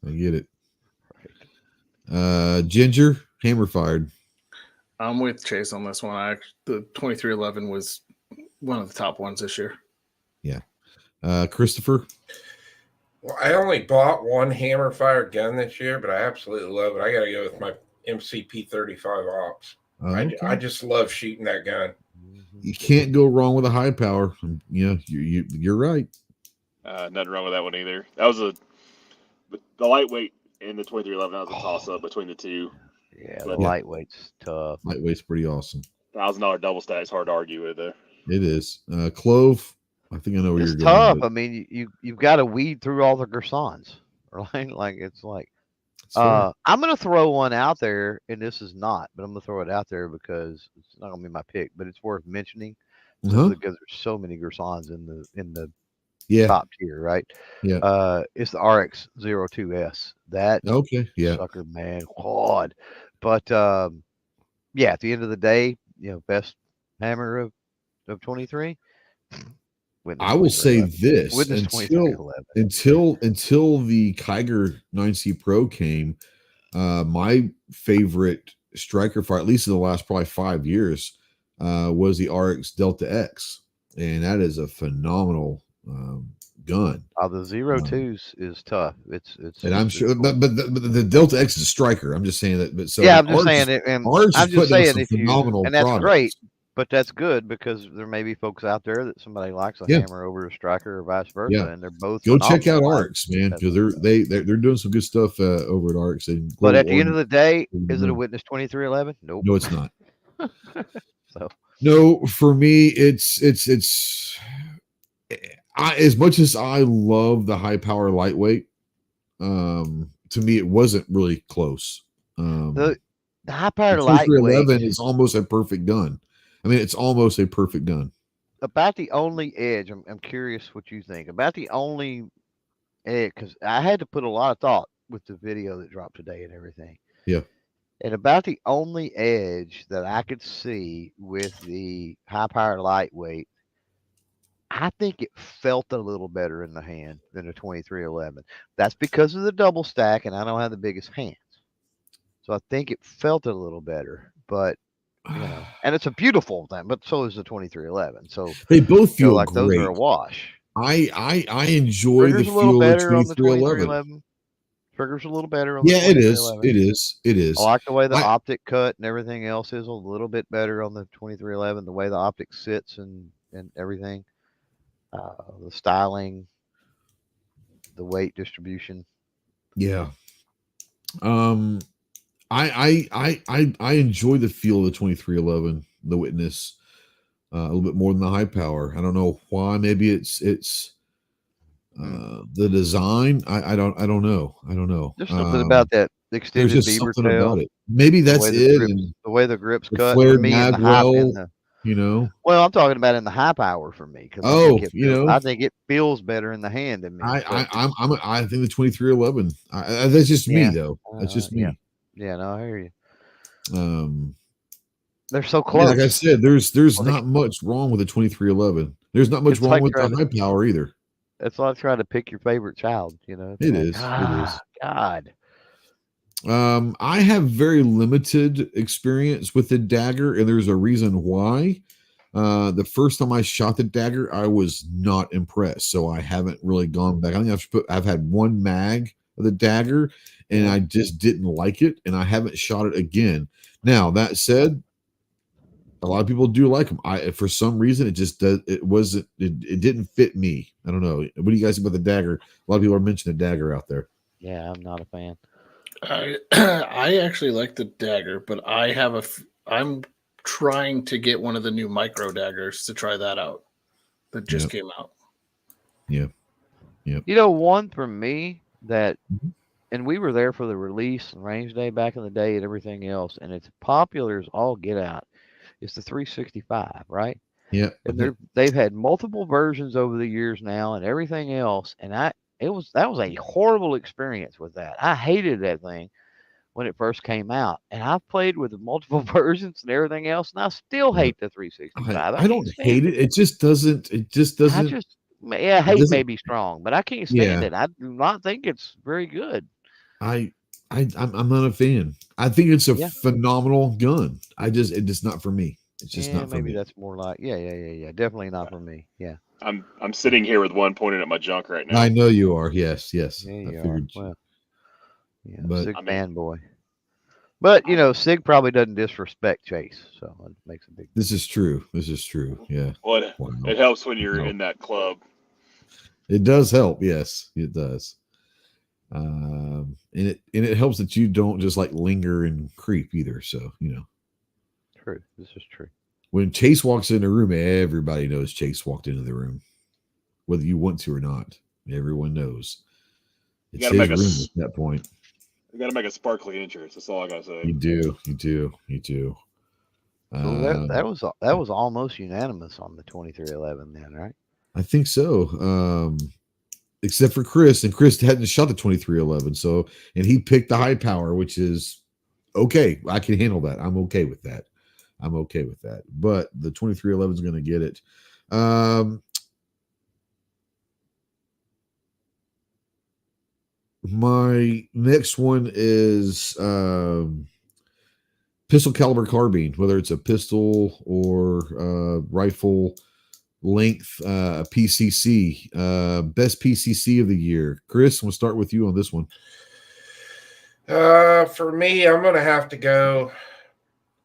I get it. Ginger, hammer fired. I'm with Chase on this one. The 2311 was one of the top ones this year. Yeah. Christopher. Well, I only bought one hammer fired gun this year, but I absolutely love it. I got to go with my MCP 35 Ops. Okay. I just love shooting that gun. You can't go wrong with a high power. Yeah, you're right. Nothing wrong with that one either. That was the lightweight and the 2311. That was a toss up between the two. Yeah, the lightweight's tough. Lightweight's pretty awesome. $1,000 double stack is hard to argue with there. It is. Clove. I think I know where It's you're tough. going. I mean, you've got to weed through all the Gersons, right? Like it's like. I'm going to throw one out there, and this is not, but I'm going to throw it out there because it's not going to be my pick, but it's worth mentioning because there's so many Gersons in the top tier, right? Yeah. It's the RX-02S. That sucker, man, quad. But yeah, at the end of the day, best hammer of 23. I will say this until the Kiger 9C Pro came, my favorite striker for at least in the last probably 5 years was the RX Delta X, and that is a phenomenal gun. The 02s is tough. It's and I'm sure, but the Delta X is a striker. I'm just saying that. But so yeah, I'm just saying it. And I'm just saying if phenomenal and that's products. Great. But that's good because there may be folks out there that somebody likes a hammer over a striker or vice versa, and they're both. Go check out Arcs, man, because they're doing some good stuff over at Arcs. But at the end of the day, is it a Witness 2311? Nope. No, it's not. So no, for me, it's as much as I love the high power lightweight. To me, it wasn't really close. The high power lightweight is almost a perfect gun. I mean, it's almost a perfect gun. About the only edge, I'm curious what you think. About the only edge, because I had to put a lot of thought with the video that dropped today and everything. Yeah. And about the only edge that I could see with the high power lightweight, I think it felt a little better in the hand than a 2311. That's because of the double stack, and I don't have the biggest hands. So I think it felt a little better, but and it's a beautiful thing, but so is the 2311. So they both feel like great. Those are a wash. I enjoy the feel of the 2311. Trigger's a little better on the 2311. It is. I like the way the optic cut and everything else is a little bit better on the 2311. The way the optic sits and everything, the styling, the weight distribution. Yeah. I enjoy the feel of the 2311, the Witness, a little bit more than the high power. I don't know why. Maybe it's the design. I don't know. There's something about that extended beaver tail. About it. Maybe that's it. The way the grips cut for me mag Well, I'm talking about in the high power for me because I think it feels better in the hand than me. I think the 2311. That's just me though. That's just me. Yeah, no, I hear you. They're so close. Like I said, there's not much wrong with the 2311. There's not much wrong with the high power either. That's like trying to pick your favorite child. It is. God. I have very limited experience with the dagger, and there's a reason why. The first time I shot the dagger, I was not impressed, so I haven't really gone back. I think I've had one mag of the dagger, and I just didn't like it, and I haven't shot it again. Now that said, a lot of people do like them. For some reason, it just does. It didn't fit me. I don't know. What do you guys think about the dagger? A lot of people are mentioning the dagger out there. Yeah, I'm not a fan. I actually like the dagger, but I'm trying to get one of the new micro daggers to try that out. That just came out. Yeah. One for me that, and we were there for the release and range day back in the day and everything else, and it's popular as all get out. It's the 365, right? Yeah. And they've had multiple versions over the years now and everything else, and that was a horrible experience with that. I hated that thing when it first came out, and I've played with multiple versions and everything else, and I still Yeah. hate the 365. I don't can't hate stand it. It just doesn't. It just I doesn't. just, yeah, It hate may doesn't. be strong, but I can't stand Yeah. it. I do not think it's very good. I'm not a fan. I think it's a Yeah. phenomenal gun. It's just not for me. It's just Yeah, not for maybe me. that's more like, yeah. Definitely not for me. Yeah. I'm sitting here with one pointed at my junk right now. I know you are. Yes. Yeah, I you are. figured. Well, yeah, But Sig I mean, fanboy. But Sig probably doesn't disrespect Chase, so it makes a big this is true. This is true. Yeah. well, Wow. it helps when you're Wow. in that club. It does help. Yes, it does. And it helps that you don't just like linger and creep either. So true. This is true. when Chase walks in the room, everybody knows Chase walked into the room, whether you want to or not. Everyone knows. You It's gotta his make room at that point. You got to make a sparkly entrance. That's all I gotta say. You do. So that was almost unanimous on the 2311 then, right? I think so. Except for Chris, and Chris hadn't shot the 2311, so and he picked the high power, which is okay. I can handle that. I'm okay with that. But the 2311 is going to get it. My next one is pistol caliber carbine, whether it's a pistol or rifle length, PCC, best PCC of the year. Chris, we'll start with you on this one. For me, I'm gonna have to go.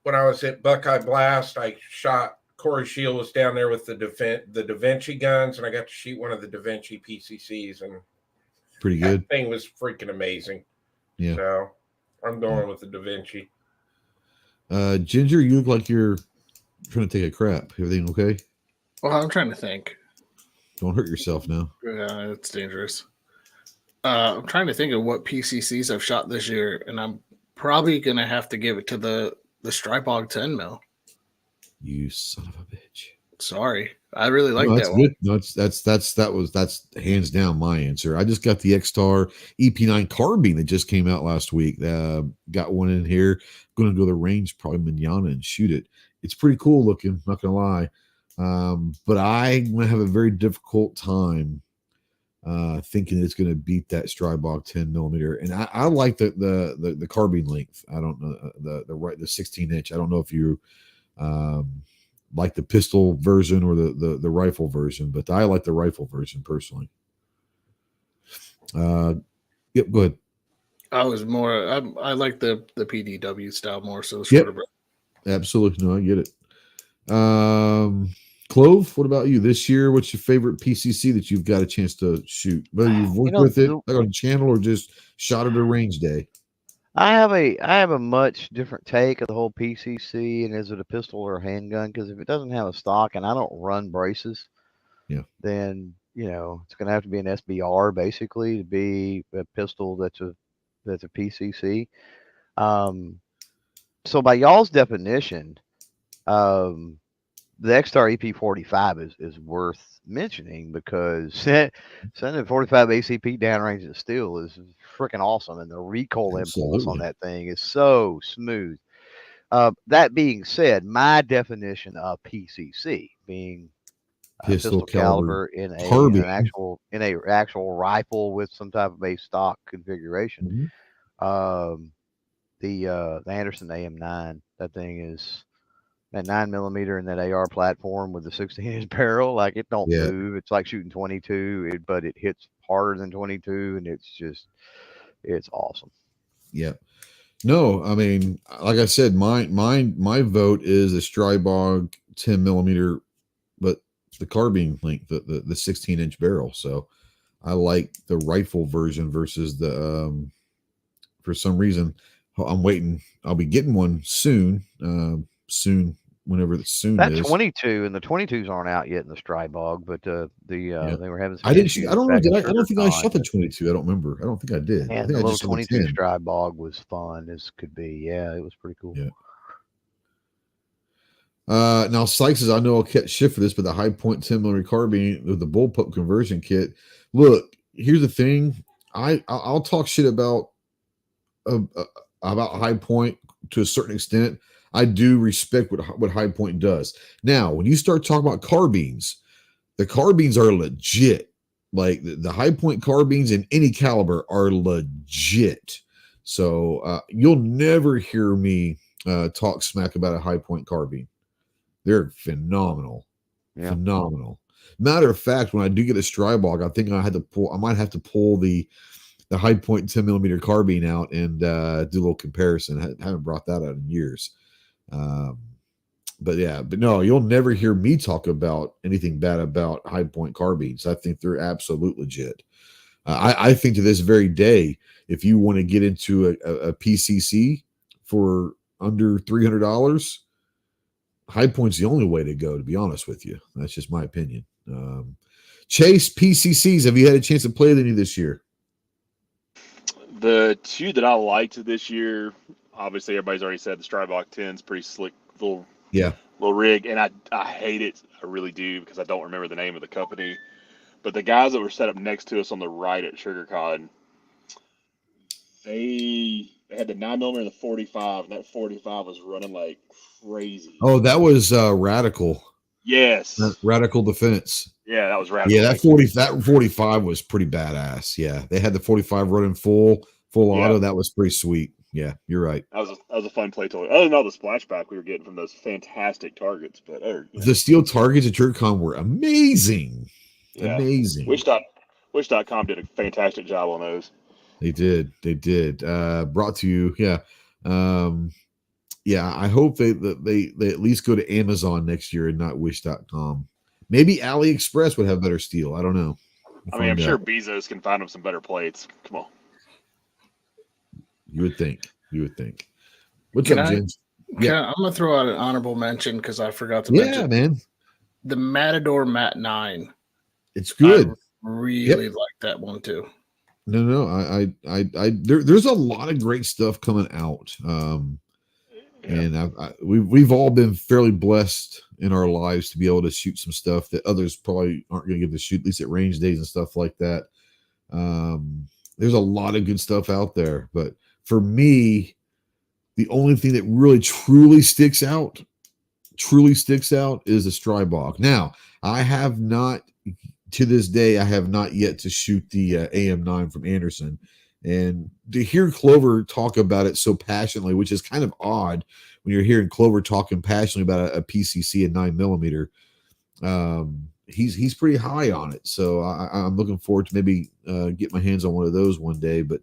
When I was at Buckeye Blast, I shot. Corey Shield was down there with the Da Vinci guns, and I got to shoot one of the Da Vinci PCCs, and pretty good. That thing was freaking amazing. Yeah. So I'm going with the Da Vinci. Ginger, you look like you're trying to take a crap. Everything okay? Well, I'm trying to think. Don't hurt yourself now. Yeah, it's dangerous. I'm trying to think of what PCCs I've shot this year, and I'm probably gonna have to give it to the Strybog 10 mil. You son of a bitch. Sorry, I really like that's that one. No, that's hands down my answer. I just got the X-Star EP9 carbine that just came out last week. Got one in here. Going to go to the range probably manana and shoot it. It's pretty cool looking. Not gonna lie, but I'm gonna have a very difficult time thinking it's going to beat that Strybog 10 millimeter. And I like the carbine length. I don't know the 16 inch. I don't know if you like the pistol version or the rifle version, but I like the rifle version personally. Yep, go ahead. I was more. I like the PDW style more. So shorter. Yep. Absolutely, no, I get it. Clove, what about you this year? What's your favorite PCC that you've got a chance to shoot? Whether you've worked with it like on channel or just shot at a range day. I have a much different take of the whole PCC, and is it a pistol or a handgun? Because if it doesn't have a stock and I don't run braces, then it's going to have to be an SBR basically to be a pistol that's a PCC. So by y'all's definition, the X-Star EP45 is worth mentioning because sending 45 ACP downrange at steel is freaking awesome, and the recoil impulse on that thing is so smooth. That being said, my definition of PCC being pistol caliber in an actual rifle with some type of a stock configuration. Mm-hmm. The Anderson AM9, that thing is that 9mm in that AR platform with the 16-inch barrel, like it don't move. It's like shooting 22, but it hits harder than 22, and it's awesome. Yeah. No, I mean, like I said, my vote is a Strybog 10mm, but the carbine length, the 16-inch barrel. So I like the rifle version versus the for some reason I'm waiting. I'll be getting one soon. Whenever the soon that is. 22 and the 22s aren't out yet in the Strybog, but they were having some I didn't shoot. I don't know. I don't think I shot the 22. I don't remember. I don't think I did. And I think the I little just 22 Strybog was fun as could be. Yeah, it was pretty cool. Yeah. Now Sykes says, I know I'll catch shit for this, but the high point 10mm carbine with the bullpup conversion kit. Look, here's the thing. I'll talk shit about about High Point to a certain extent. I do respect what High Point does. Now, when you start talking about carbines, the carbines are legit. Like the High Point carbines in any caliber are legit. So you'll never hear me talk smack about a High Point carbine. They're phenomenal. Yeah. Phenomenal. Matter of fact, when I do get a Strybog, I think I might have to pull the High Point 10mm carbine out and do a little comparison. I haven't brought that out in years. But no, you'll never hear me talk about anything bad about High Point carbines. I think they're absolute legit. I think to this very day, if you want to get into a PCC for under $300, High Point's the only way to go, to be honest with you. That's just my opinion. Chase, PCCs, have you had a chance to play any this year? The two that I liked this year, obviously everybody's already said the Strybog 10's pretty slick little rig, and I hate it. I really do, because I don't remember the name of the company. But the guys that were set up next to us on the right at SugarCon, they had the 9mm and the 45, and that 45 was running like crazy. Oh, that was Radical. Yes. Radical Defense. Yeah, that was Radical. Yeah, that 45 was pretty badass. Yeah, they had the 45 running full auto. That was pretty sweet. Yeah, you're right. That was a fun play toy. Other than all the splashback we were getting from those fantastic targets, but the steel targets at SugarCon were amazing. Yeah. Amazing. Wish.com did a fantastic job on those. They did. Brought to you. Yeah. I hope they at least go to Amazon next year and not Wish.com. Maybe AliExpress would have better steel. I don't know. I'm sure Bezos can find them some better plates. Come on. You would think. What's up, James? I'm gonna throw out an honorable mention because I forgot to mention. Yeah, man. The Matador Mat 9. It's good. I really like that one too. No, there's a lot of great stuff coming out. And we've all been fairly blessed in our lives to be able to shoot some stuff that others probably aren't going to get to shoot, at least at range days and stuff like that. There's a lot of good stuff out there, but for me, the only thing that really truly sticks out is the Strybog. Now, I have not, to this day, I have not yet to shoot the AM9 from Anderson. And to hear Clover talk about it so passionately, which is kind of odd when you're hearing Clover talking passionately about a PCC and 9mm, he's pretty high on it. So I'm looking forward to maybe get my hands on one of those one day. But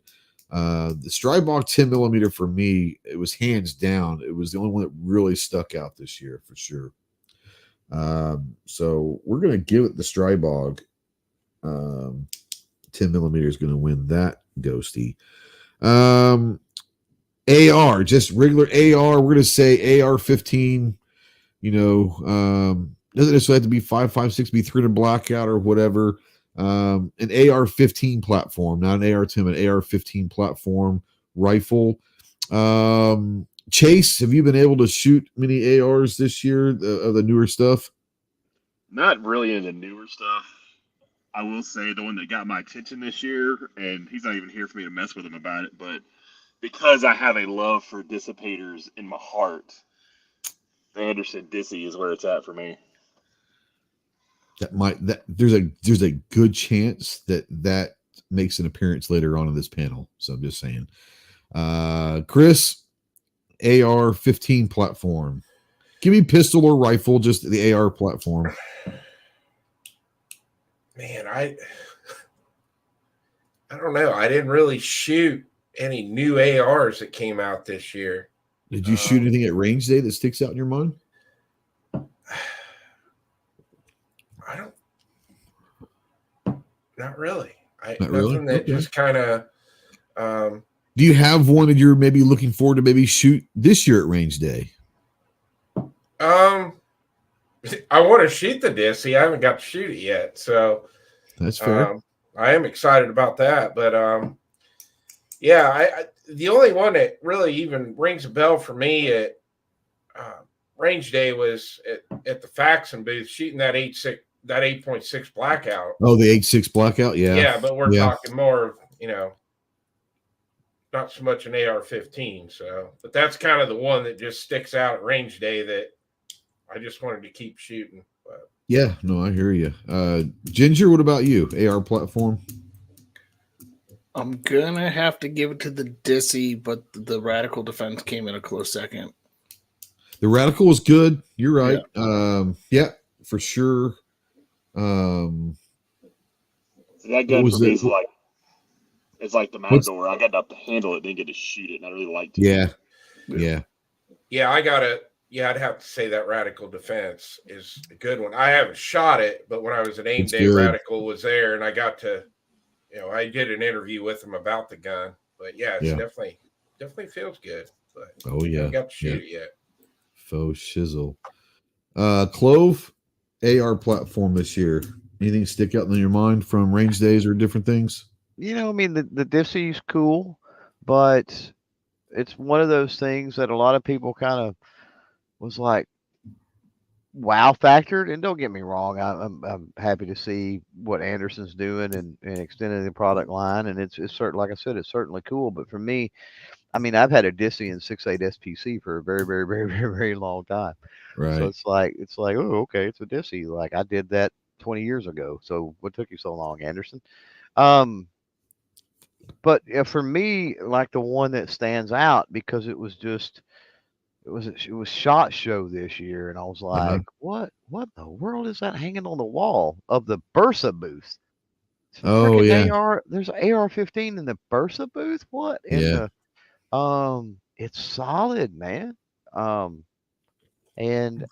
the Strybog 10mm for me, it was hands down. It was the only one that really stuck out this year for sure. So we're going to give it the Strybog. 10mm is going to win that ghosty. AR, just regular AR. We're going to say AR-15, doesn't necessarily have to be 5.56, be 300 blackout or whatever. An AR-15 platform, not an AR-10, an AR-15 platform rifle. Chase, have you been able to shoot many ARs this year of the newer stuff? Not really into newer stuff. I will say the one that got my attention this year, and he's not even here for me to mess with him about it, but because I have a love for dissipators in my heart, the Anderson Dissy is where it's at for me. There's a good chance that makes an appearance later on in this panel. So I'm just saying. Chris, AR-15 platform. Give me pistol or rifle, just the AR platform. Man, I don't know. I didn't really shoot any new ARs that came out this year. Did you shoot anything at range day that sticks out in your mind? Not really. Not really? Nothing that just kind of. Do you have one that you're maybe looking forward to maybe shoot this year at range day? I want to shoot the Dissy. I haven't got to shoot it yet, so that's fair. I am excited about that, but the only one that really even rings a bell for me at range day was at the Faxon booth shooting that 8.6 blackout. Oh, the 8.6 blackout, yeah. Yeah, but we're talking more of not so much an AR-15. So, but that's kind of the one that just sticks out at range day that I just wanted to keep shooting. But Yeah, no, I hear you. Ginger, what about you? AR platform? I'm gonna have to give it to the Dissy, but the Radical Defense came in a close second. The Radical was good. You're right. Yeah, for sure. So that gun for me is like, it's like the Matador. I got up to handle it, didn't get to shoot it, and I really liked it. Yeah. I'd have to say that Radical Defense is a good one. I haven't shot it, but when I was at AIM It's Day, good. Radical was there, and I got to, I did an interview with him about the gun. But yeah, it's definitely feels good. But oh yeah, I got to shoot it yet. Faux shizzle. Clove, AR platform this year. Anything stick out in your mind from range days or different things? You know, I mean, the Dissy's cool, but it's one of those things that a lot of people kind of was like wow factored. And don't get me wrong, I'm happy to see what Anderson's doing and extending the product line, and it's certain, like I said, it's certainly cool. But for me, I mean, I've had a Dissy and 6.8 SPC for a very, very, very, very, very long time. Right. So it's like, oh, okay, it's a Dissy. Like I did that 20 years ago. So what took you so long, Anderson? But for me, like the one that stands out because it was SHOT Show this year, and I was like, what in the world is that hanging on the wall of the Bursa booth? It's Oh yeah, AR. There's an AR-15 in the Bursa booth. What in the it's solid, man. And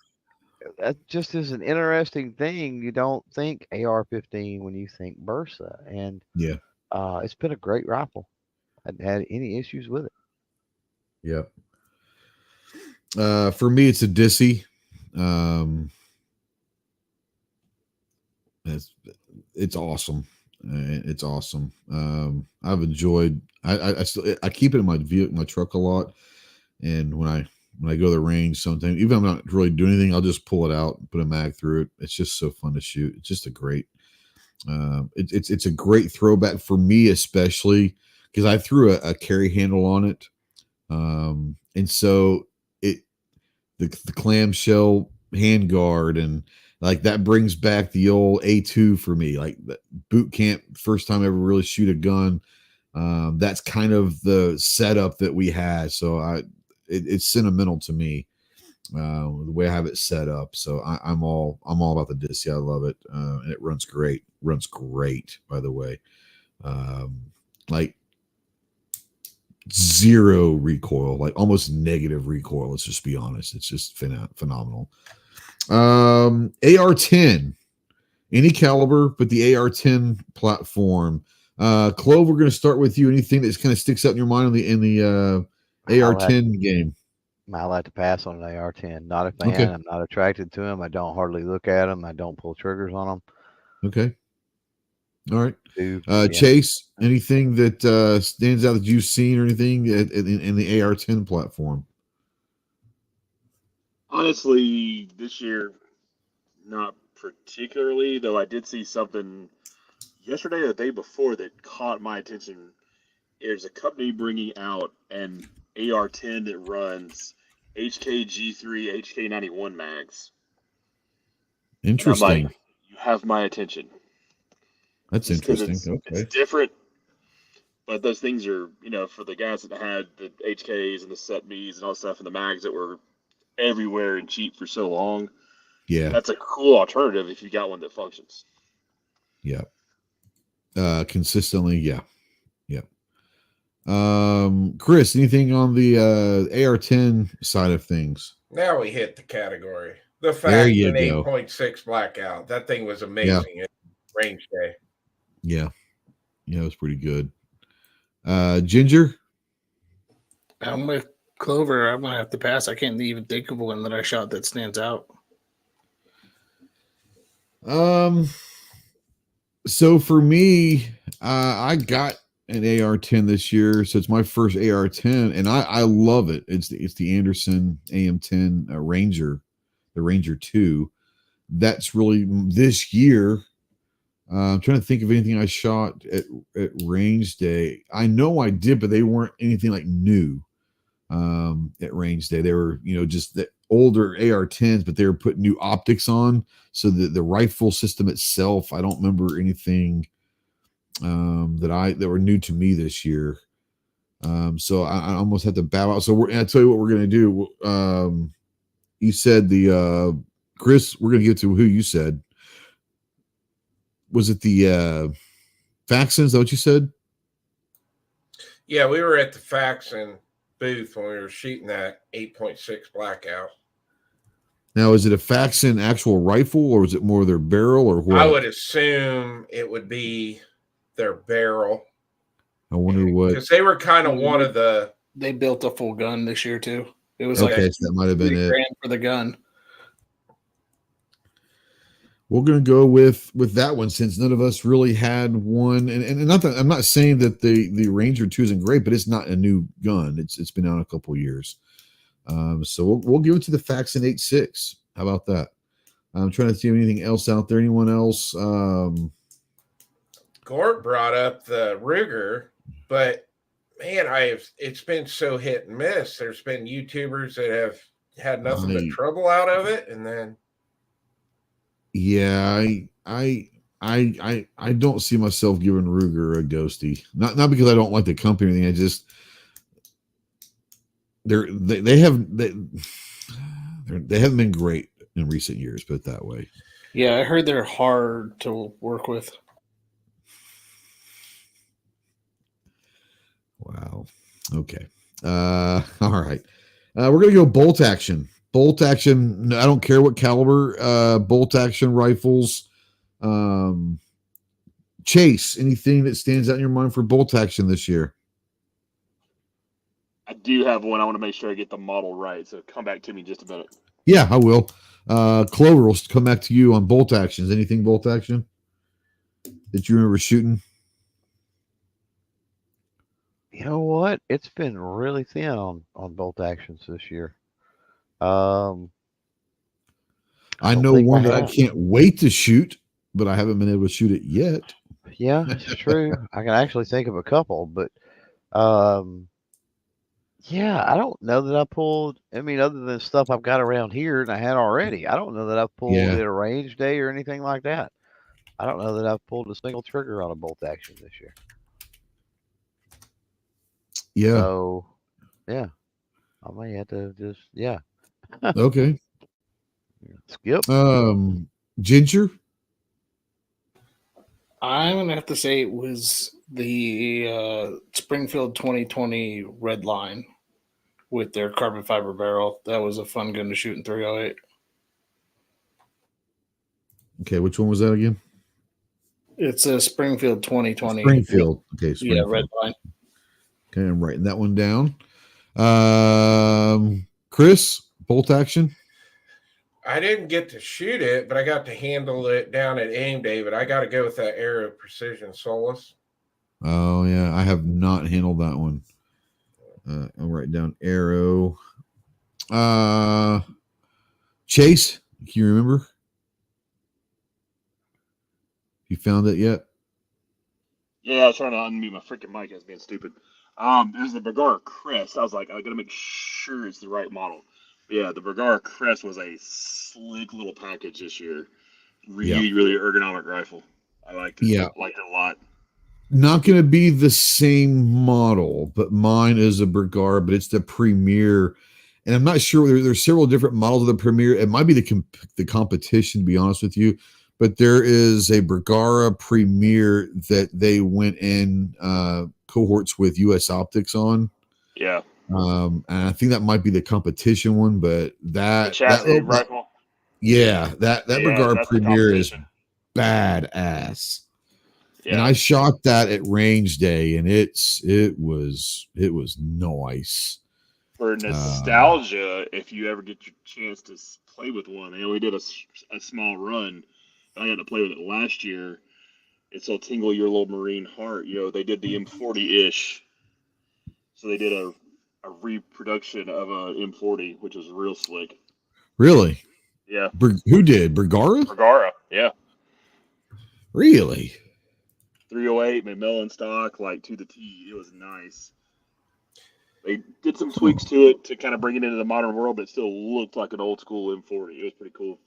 that just is an interesting thing. You don't think AR-15 when you think Bursa, and it's been a great rifle. I hadn't had any issues with it. Yep. For me, it's a Dissy. It's awesome. It's awesome. I've enjoyed. I still keep it in my truck a lot, and when I go to the range, sometimes even if I'm not really doing anything, I'll just pull it out, put a mag through it. It's just so fun to shoot. It's just a great. It's a great throwback for me, especially because I threw a carry handle on it, and so the clamshell handguard and like that brings back the old A2 for me, like the boot camp, first time I ever really shoot a gun. That's kind of the setup that we had. So it's sentimental to me, the way I have it set up. So I'm all about the Dissy. I love it. And it runs great, by the way. Like zero recoil, like almost negative recoil. Let's just be honest. It's just phenomenal. AR-10, any caliber, but the AR-10 platform. Clove, we're going to start with you. Anything that kind of sticks out in your mind in the AR-10 game? I like to pass on an AR-10. Not a fan. Okay. I'm not attracted to them. I don't hardly look at them. I don't pull triggers on them. Okay. All right. Chase, anything that stands out that you've seen or anything in the AR-10 platform? Honestly, this year, not particularly, though I did see something yesterday or the day before that caught my attention. There's a company bringing out an AR-10 that runs HKG3, HK91 mags. Interesting. And I'm like, you have my attention. That's interesting. It's different, but those things are, for the guys that had the HKs and the set Bs and all that stuff and the mags that were everywhere and cheap for so long. Yeah. That's a cool alternative if you got one that functions. Yeah. Consistently, yeah. Yeah. Chris, anything on the AR-10 side of things? Now we hit the category. The fact an 8.6 blackout. That thing was amazing at range day. Yeah. Yeah, it was pretty good. Ginger? I'm with Clover. I'm going to have to pass. I can't even think of one that I shot that stands out. So for me, I got an AR-10 this year, so it's my first AR-10, and I love it. It's the Anderson AM-10 Ranger, the Ranger 2. That's really this year. I'm trying to think of anything I shot at range day. I know I did, but they weren't anything like new at range day. They were, just the older AR-10s, but they were putting new optics on. So the rifle system itself, I don't remember anything that were new to me this year. So I almost had to bow out. So I'll tell you what we're going to do. You said Chris, we're going to get to who you said. Was it the Faxon? Is that what you said? Yeah, we were at the Faxon booth when we were shooting that 8.6 blackout. Now, is it a Faxon actual rifle, or is it more their barrel, or what? I would assume it would be their barrel. I wonder what, because they were kind of one of the. They built a full gun this year too. It was okay, like so that might have been it. $3,000 for the gun. We're going to go with that one since none of us really had one, and not that I'm not saying that the Ranger 2 isn't great, but it's not a new gun. It's been out a couple of years. So we'll give it to the Faxon 8.6. How about that? I'm trying to see anything else out there. Anyone else? Gort brought up the Ruger, but man, it's been so hit and miss. There's been YouTubers that have had nothing but trouble out of it, and then. Yeah, I don't see myself giving Ruger a ghosty. Not because I don't like the company or anything. I just they haven't been great in recent years, put it that way. Yeah, I heard they're hard to work with. Wow. Okay. All right. We're gonna go bolt action. Bolt action. I don't care what caliber. Bolt action rifles. Chase. Anything that stands out in your mind for bolt action this year? I do have one. I want to make sure I get the model right. So come back to me in just a minute. Yeah, I will. Clover will come back to you on bolt actions. Anything bolt action that you remember shooting? You know what? It's been really thin on bolt actions this year. I know one that I can't wait to shoot, but I haven't been able to shoot it yet. Yeah, it's true. I can actually think of a couple, but yeah, I don't know that I pulled. I mean, other than stuff I've got around here and I had already, I don't know that I've pulled at a range day or anything like that. I don't know that I've pulled a single trigger on a bolt action this year. Yeah. So, yeah, I may have to just Okay. Skip. Ginger. I'm gonna have to say it was the Springfield 2020 Red Line with their carbon fiber barrel. That was a fun gun to shoot in 308. Okay, which one was that again? It's a Springfield 2020. Springfield. Okay, Springfield. Yeah, Red Line. Okay, I'm writing that one down. Chris, bolt action. I didn't get to shoot it, but I got to handle it down at Aim Day. But I got to go with that Aero Precision Solus. Oh yeah, I have not handled that one. I'll write down Aero. Chase, can you remember? You found it yet? Yeah, I was trying to unmute my freaking mic. I was being stupid. It was the Bergara Crest. I was like, I gotta make sure it's the right model. But yeah, the Bergara Crest was a slick little package this year. Really, really ergonomic rifle. I liked it. Yeah, I liked it a lot. Not going to be the same model, but mine is a Bergara, but it's the Premier. And I'm not sure. There's several different models of the Premier. It might be the competition, to be honest with you. But there is a Bergara Premier that they went in cohorts with US Optics on. Yeah. And I think that might be the competition one, but that chassis rifle. Yeah, that Bergara Premier is badass. Yeah. And I shot that at range day, and it was nice. For nostalgia, if you ever get your chance to play with one, they only did a small run. I got to play with it last year. It'll tingle your little Marine heart. You know, they did the M40-ish. So they did a reproduction of a M40, which was real slick. Really? Yeah. Who did? Bergara? Bergara, yeah. Really? 308 McMillan stock, like to the T. It was nice. They did some tweaks to it to kind of bring it into the modern world, but it still looked like an old school M40. It was pretty cool.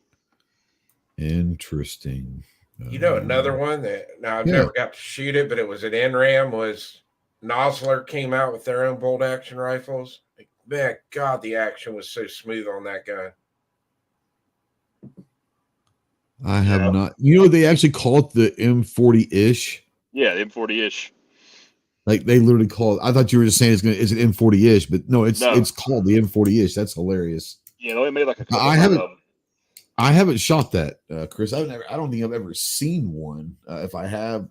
Interesting. You know, another one that now I've Yeah. never got to shoot it, but it was at NRAM. Was Nosler came out with their own bolt action rifles. Man, God, the action was so smooth on that gun. I have Yeah. not. You know, they actually call it the M40-ish. Yeah, M40-ish. Like they literally call it. I thought you were just saying it's an M40-ish, but no, it's No. called the M40-ish. That's hilarious. Yeah, they only made like a couple I of haven't- them. I haven't shot that, Chris. I don't think I've ever seen one. If I have,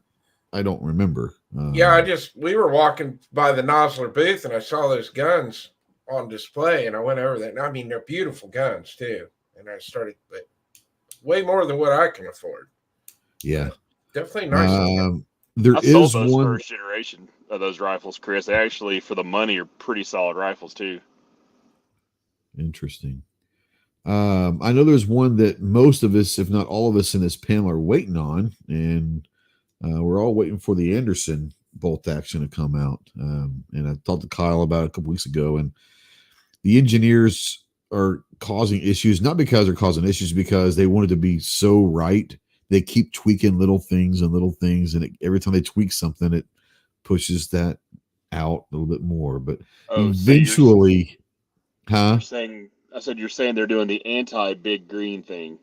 I don't remember. Yeah, we were walking by the Nosler booth and I saw those guns on display and I went over there. And I mean, they're beautiful guns too. And I started, but way more than what I can afford. Yeah, Definitely nice. there I sold is those one. first generation of those rifles, Chris. They actually, for the money, are pretty solid rifles too. Interesting. I know there's one that most of us, if not all of us in this panel, are waiting on, and we're all waiting for the Anderson bolt action to come out. And I talked to Kyle about it a couple weeks ago, and the engineers are causing issues, not because they're causing issues, because they want it to be so right. They keep tweaking little things, and every time they tweak something, it pushes that out a little bit more. But eventually, you're saying they're doing the anti-big green thing.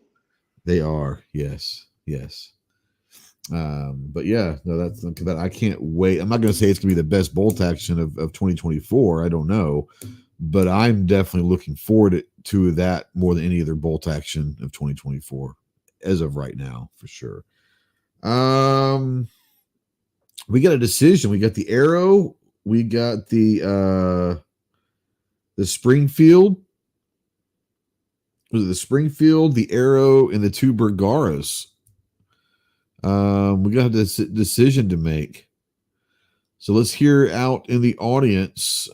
They are, yes. But yeah, no, that's that. I can't wait. I'm not going to say it's going to be the best bolt action of 2024. I don't know, but I'm definitely looking forward to that more than any other bolt action of 2024 as of right now, for sure. We got a decision. We got the Arrow. We got the Springfield. Was it the Springfield, the Arrow, and the two Bergaras? We got a decision to make. So let's hear out in the audience.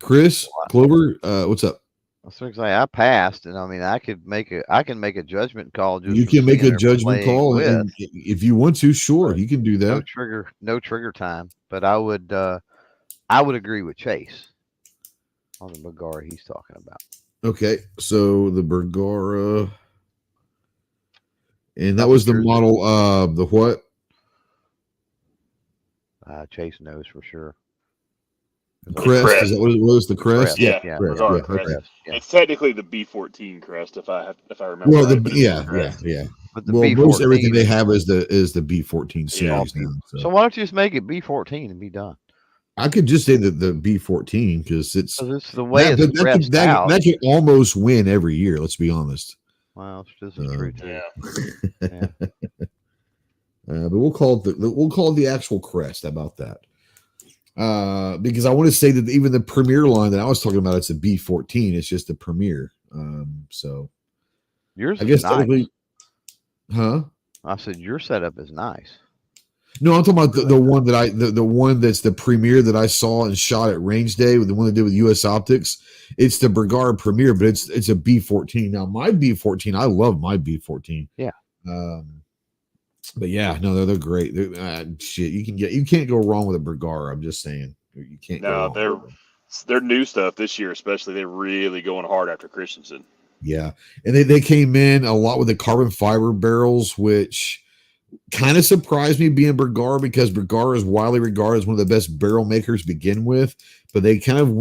Chris, Clover, what's up? I was going to say I passed, and I mean I can make a judgment call. Just You can make a judgment call, and if you want to, sure, you can do that. No trigger time, but I would agree with Chase on the Bergara he's talking about. Okay, so the Bergara, and that was the model of the what? Chase knows for sure. Crest. Is that what it was? The Crest? Yeah. Crest. Okay. It's technically the B14 Crest, if I remember. Well, right, yeah. But the B14, most everything they have is the B14 series now. So why don't you just make it B14 and be done? I could just say that the B14 because it's the way that can almost win every year. Let's be honest. Well, this is true too. Yeah. But we'll call it the actual Crest. How about that? Because I want to say that even the Premier line that I was talking about, it's a B14. It's just a Premier. So yours, I guess nice. technically, huh? I said your setup is nice. No, I'm talking about the one that the one that's the Premier that I saw and shot at Range Day, with the one they did with US Optics. It's the Bergara Premier, but it's a B14. Now my B14, I love my B14. Yeah. But yeah, no, they're great. Shit, you can't go wrong with a Bergara. I'm just saying, you can't. No, they're new stuff this year, especially. They're really going hard after Christensen. Yeah, and they came in a lot with the carbon fiber barrels, which kind of surprised me being Bergara, because Bergara is widely regarded as one of the best barrel makers to begin with. But they kind of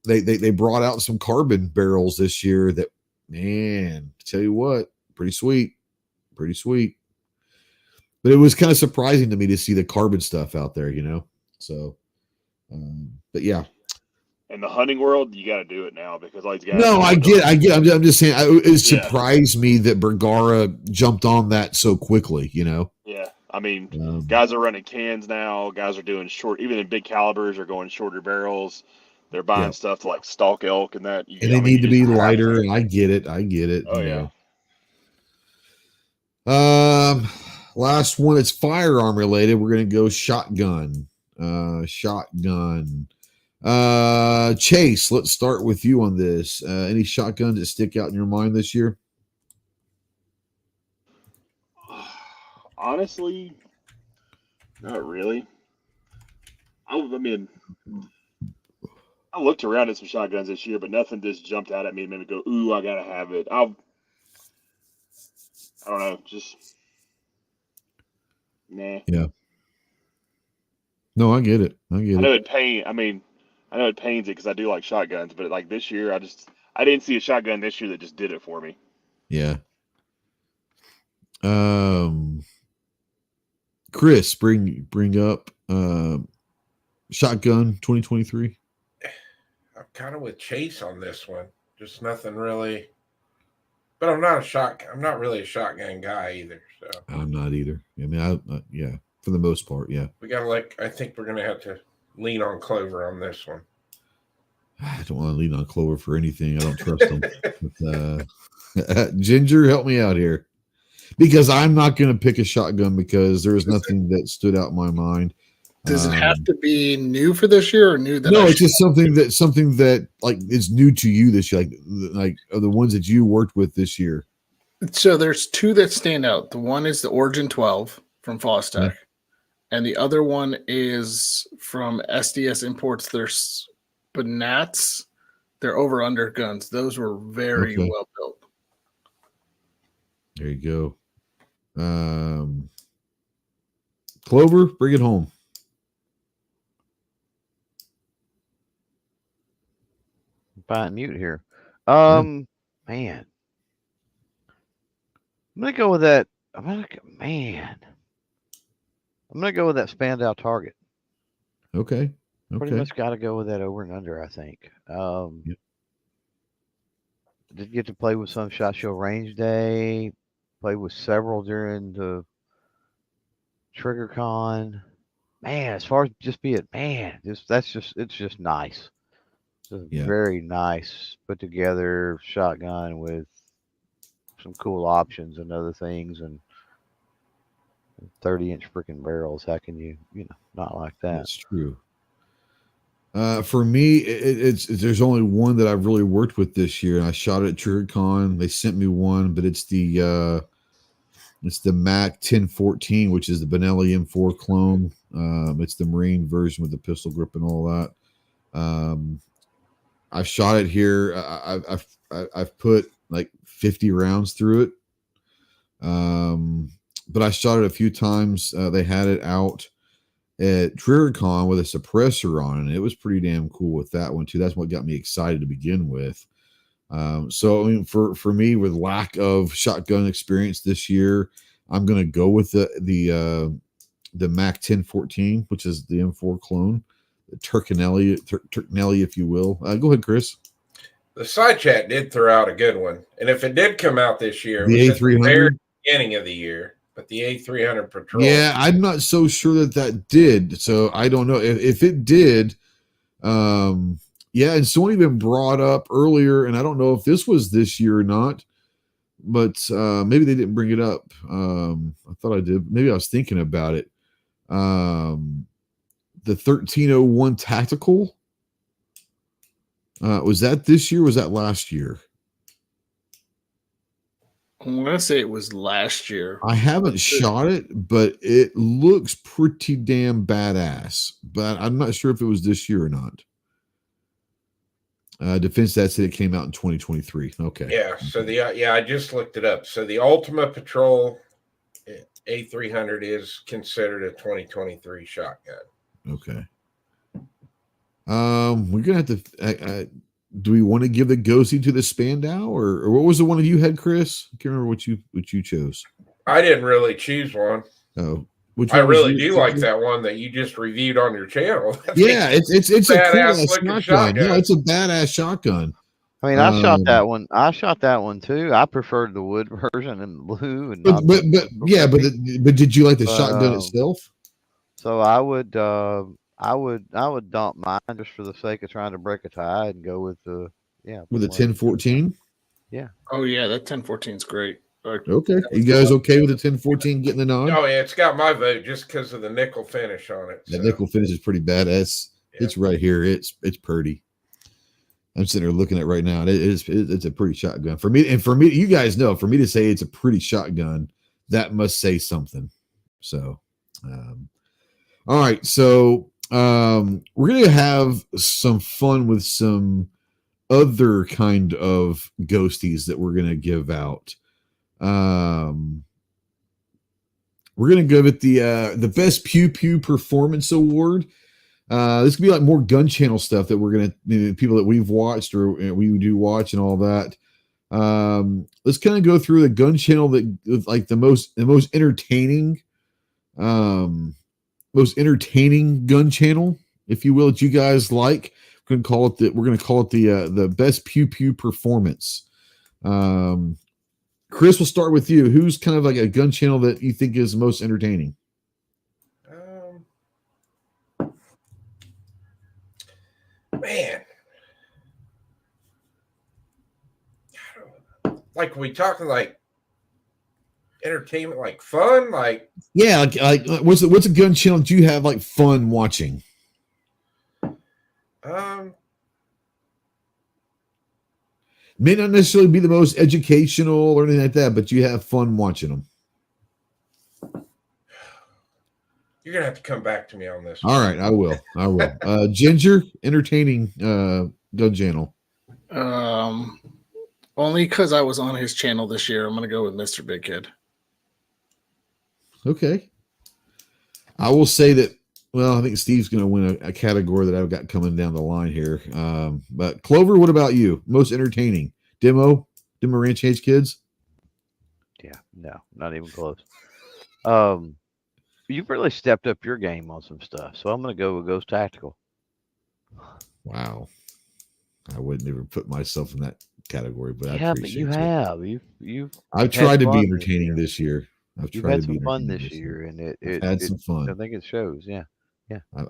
they brought out some carbon barrels this year that, man, tell you what, pretty sweet. But it was kind of surprising to me to see the carbon stuff out there, So, but yeah. In the hunting world, you got to do it now because all these guys. No, I get. I'm just saying, it surprised me that Bergara jumped on that so quickly. Yeah, I mean, guys are running cans now. Guys are doing short, even in big calibers, are going shorter barrels. They're buying stuff to like stalk elk and that. And they need to be lighter. And I get it. Oh yeah. Last one, it's firearm related. We're going to go shotgun. Chase, let's start with you on this. Any shotguns that stick out in your mind this year? Honestly, not really. I mean, I looked around at some shotguns this year, but nothing just jumped out at me and made me go, "Ooh, I gotta have it." I don't know, just nah. Yeah. No, I get it. I get I know it. it pain. I mean, I know it pains it because I do like shotguns, but like this year, I didn't see a shotgun this year that just did it for me. Yeah. Chris, bring up shotgun 2023. I'm kind of with Chase on this one. Just nothing really. But I'm not really a shotgun guy either. So I'm not either. I mean, yeah, for the most part, yeah. we gotta I think we're gonna have to lean on Clover on this one. I don't want to lean on Clover for anything. I don't trust him. But, Ginger, help me out here, because I'm not going to pick a shotgun because there was nothing that stood out in my mind. Does it have to be new for this year or new that? No, it's just something that like is new to you this year, like the ones that you worked with this year. So there's two that stand out. The one is the Origin 12 from Fostech, and the other one is from SDS Imports. There's Banats. They're over under guns. Those were very well built. There you go. Clover, bring it home. Fine mute here. Man. I'm gonna go with that. I'm gonna go with that Spandau Target. Okay. Pretty much got to go with that over and under, I think. Did get to play with some SHOT Show range day. Played with several during the Trigger Con. Man, as far as just being it's just nice. Just very nice put together shotgun with some cool options and other things, and 30-inch freaking barrels. How can you not like that? That's true. For me, it's there's only one that I've really worked with this year, and I shot it at TriggerCon. They sent me one, but it's the Mac 1014, which is the Benelli M4 clone. It's the Marine version with the pistol grip and all that. I've shot it here. I've put like 50 rounds through it. But I shot it a few times. They had it out at TriggerCon with a suppressor on it, and it was pretty damn cool with that one too. That's what got me excited to begin with. So I mean, for me, with lack of shotgun experience this year, I'm going to go with the Mac 1014, which is the M4 clone, the Turkinelli, if you will. Go ahead, Chris. The side chat did throw out a good one, and if it did come out this year, the A300, very beginning of the year. But the A300 Patrol. Yeah, I'm not so sure that did. So I don't know if it did. Yeah, and someone even brought up earlier, and I don't know if this was this year or not, but maybe they didn't bring it up. I thought I did. Maybe I was thinking about it. The 1301 Tactical. Was that this year or was that last year? I'm going to say it was last year. I haven't shot it, but it looks pretty damn badass. But I'm not sure if it was this year or not. Defense Stat said it came out in 2023. Okay. Yeah. So I just looked it up. So the Ultima Patrol A300 is considered a 2023 shotgun. Okay. We're gonna have to. Do we want to give the ghosty to the Spandau, or what was the one you had, Chris? I can't remember what you chose. I didn't really choose one. Oh, I really do like that one that you just reviewed on your channel. Yeah, it's a badass cool shotgun. No, it's a badass shotgun. I mean, I shot that one. I shot that one too. I preferred the wood version and the blue. And but did you like the shotgun itself? So I would dump mine just for the sake of trying to break a tie and go with the 1014. Yeah. Oh yeah, that 1014 is great. Okay, you guys okay with the 1014 getting the nod? Oh yeah, it's got my vote just because of the nickel finish on it. The nickel finish is pretty badass. Yeah. It's right here. It's pretty. I'm sitting there looking at it right now. It's a pretty shotgun for me. And for me, you guys know, for me to say it's a pretty shotgun, that must say something. So, all right. So we're going to have some fun with some other kind of ghosties that we're going to give out. We're going to give it the best Pew Pew Performance Award. This could be like more gun channel stuff that we're going to, people that we've watched or we do watch and all that. Let's kind of go through the gun channel that like the most entertaining, gun channel, if you will, that you guys like. We're going to call it the best Pew Pew Performance. Chris, we'll start with you. Who's kind of like a gun channel that you think is most entertaining? Man, like we talking like entertainment, like fun, like like what's a gun channel that you have like fun watching? May not necessarily be the most educational or anything like that, but you have fun watching them. You're gonna have to come back to me on this. All right, I will. Ginger, entertaining gun channel. Only because I was on his channel this year, I'm gonna go with Mr. Big Kid. Okay. I will say that. Well, I think Steve's going to win a category that I've got coming down the line here. But Clover, what about you? Most entertaining? Demo Ranch Age Kids? Yeah, no, not even close. You've really stepped up your game on some stuff, so I'm going to go with Ghost Tactical. Wow. I wouldn't even put myself in that category, but I but appreciate you it. have. I've tried to be entertaining this year. You've had some fun this year, and I've had some fun. I think it shows. Yeah.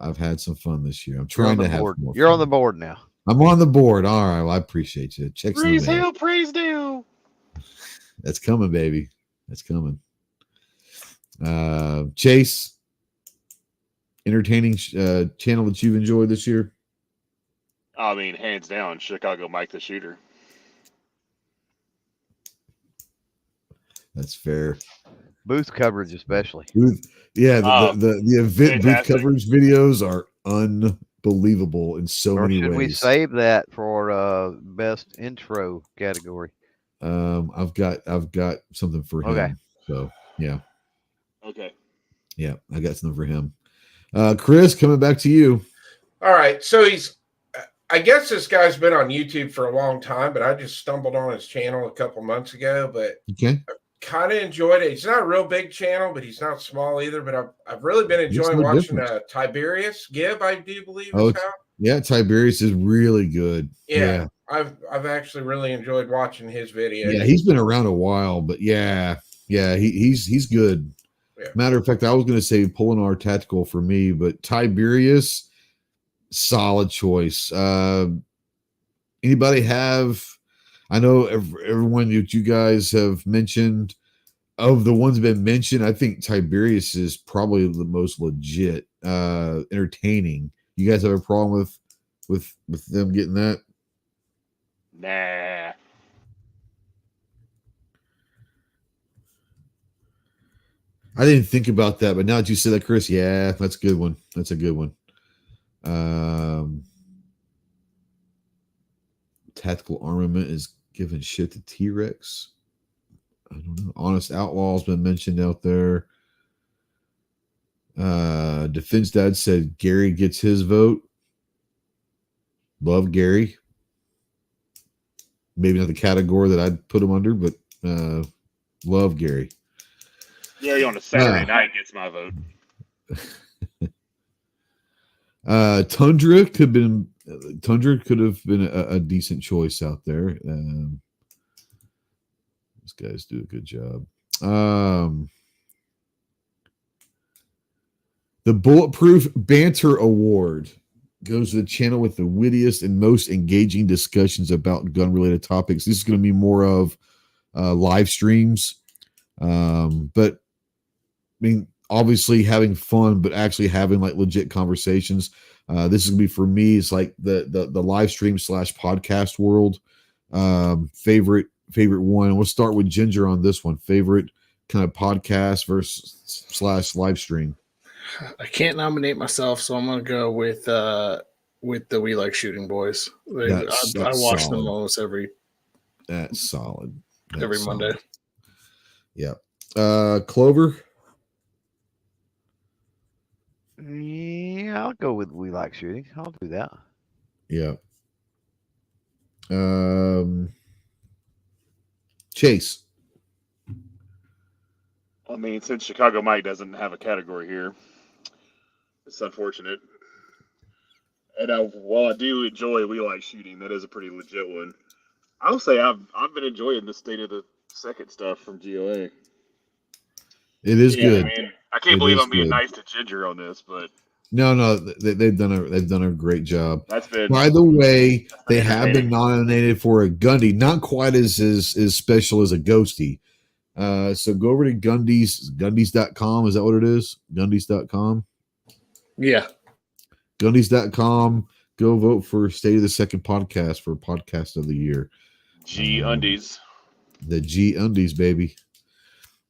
I've had some fun this year. I'm trying to have more fun. You're on the board now. I'm on the board. All right. Well, I appreciate you. Check Praise Hill, praise Hill. That's coming, baby. That's coming. Chase, entertaining channel that you've enjoyed this year? I mean, hands down, Chicago Mike the Shooter. That's fair. Booth coverage, especially. Yeah, the event fantastic. booth coverage videos are unbelievable in so many ways. Should we save that for best intro category? I've got something for him. Okay. So yeah. Okay. Yeah, I got something for him. Chris, coming back to you. All right. So I guess this guy's been on YouTube for a long time, but I just stumbled on his channel a couple months ago. But okay, kind of enjoyed it. He's not a real big channel, but he's not small either. But I've really been enjoying watching Tiberius Gibb, I do believe. Yeah, Tiberius is really good. Yeah. I've actually really enjoyed watching his videos. Yeah, he's been around a while, but he's good. Yeah. Matter of fact, I was going to say pulling our tactical for me, but Tiberius, solid choice. Anybody have? I know everyone that you guys have mentioned, of the ones that have been mentioned, I think Tiberius is probably the most legit, entertaining. You guys have a problem with them getting that? Nah. I didn't think about that, but now that you said that, Chris, yeah, that's a good one. That's a good one. Tactical Armament is giving shit to T-Rex. I don't know. Honest Outlaw's been mentioned out there. Defense Dad said Gary gets his vote. Love Gary. Maybe not the category that I'd put him under, but love Gary. Gary on a Saturday night gets my vote. Tundra could have been a decent choice out there. These guys do a good job. The Bulletproof Banter Award goes to the channel with the wittiest and most engaging discussions about gun-related topics. This is going to be more of live streams, but I mean, obviously having fun, but actually having like legit conversations. This is gonna be for me. It's like the live stream / podcast world. Favorite one. We'll start with Ginger on this one. Favorite kind of podcast versus / live stream? I can't nominate myself, so I'm gonna go with the We Like Shooting boys. That's I watch solid. them almost every solid. every Monday. Solid. Yeah. Clover. Yeah, I'll go with We Like Shooting. I'll do that. Yeah. Chase. I mean, since Chicago Mike doesn't have a category here, it's unfortunate. And while I do enjoy We Like Shooting, that is a pretty legit one. I'll say I've been enjoying the State of the Second stuff from GOA. It is good. I mean, I can't believe I'm being nice to Ginger on this, but no, they've done a great job. That's been. By the way, they have been nominated for a Gundy, not quite as special as a Ghostie. So go over to Gundys.com. Is that what it is? Gundys.com. Yeah. Gundys.com. Go vote for State of the Second podcast for podcast of the year. G Undies. The G Undies, baby.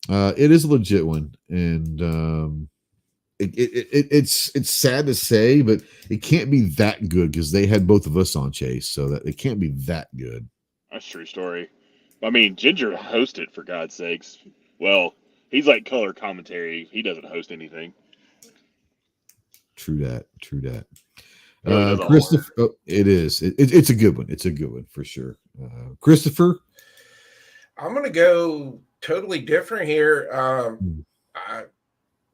It is a legit one, and it's sad to say, but it can't be that good because they had both of us on, Chase, so that it can't be that good. That's a true story. I mean, Ginger hosted, for God's sakes. Well, he's like color commentary. He doesn't host anything. True that. Christopher, it is. It's a good one. It's a good one for sure. Christopher, I'm gonna go totally different here.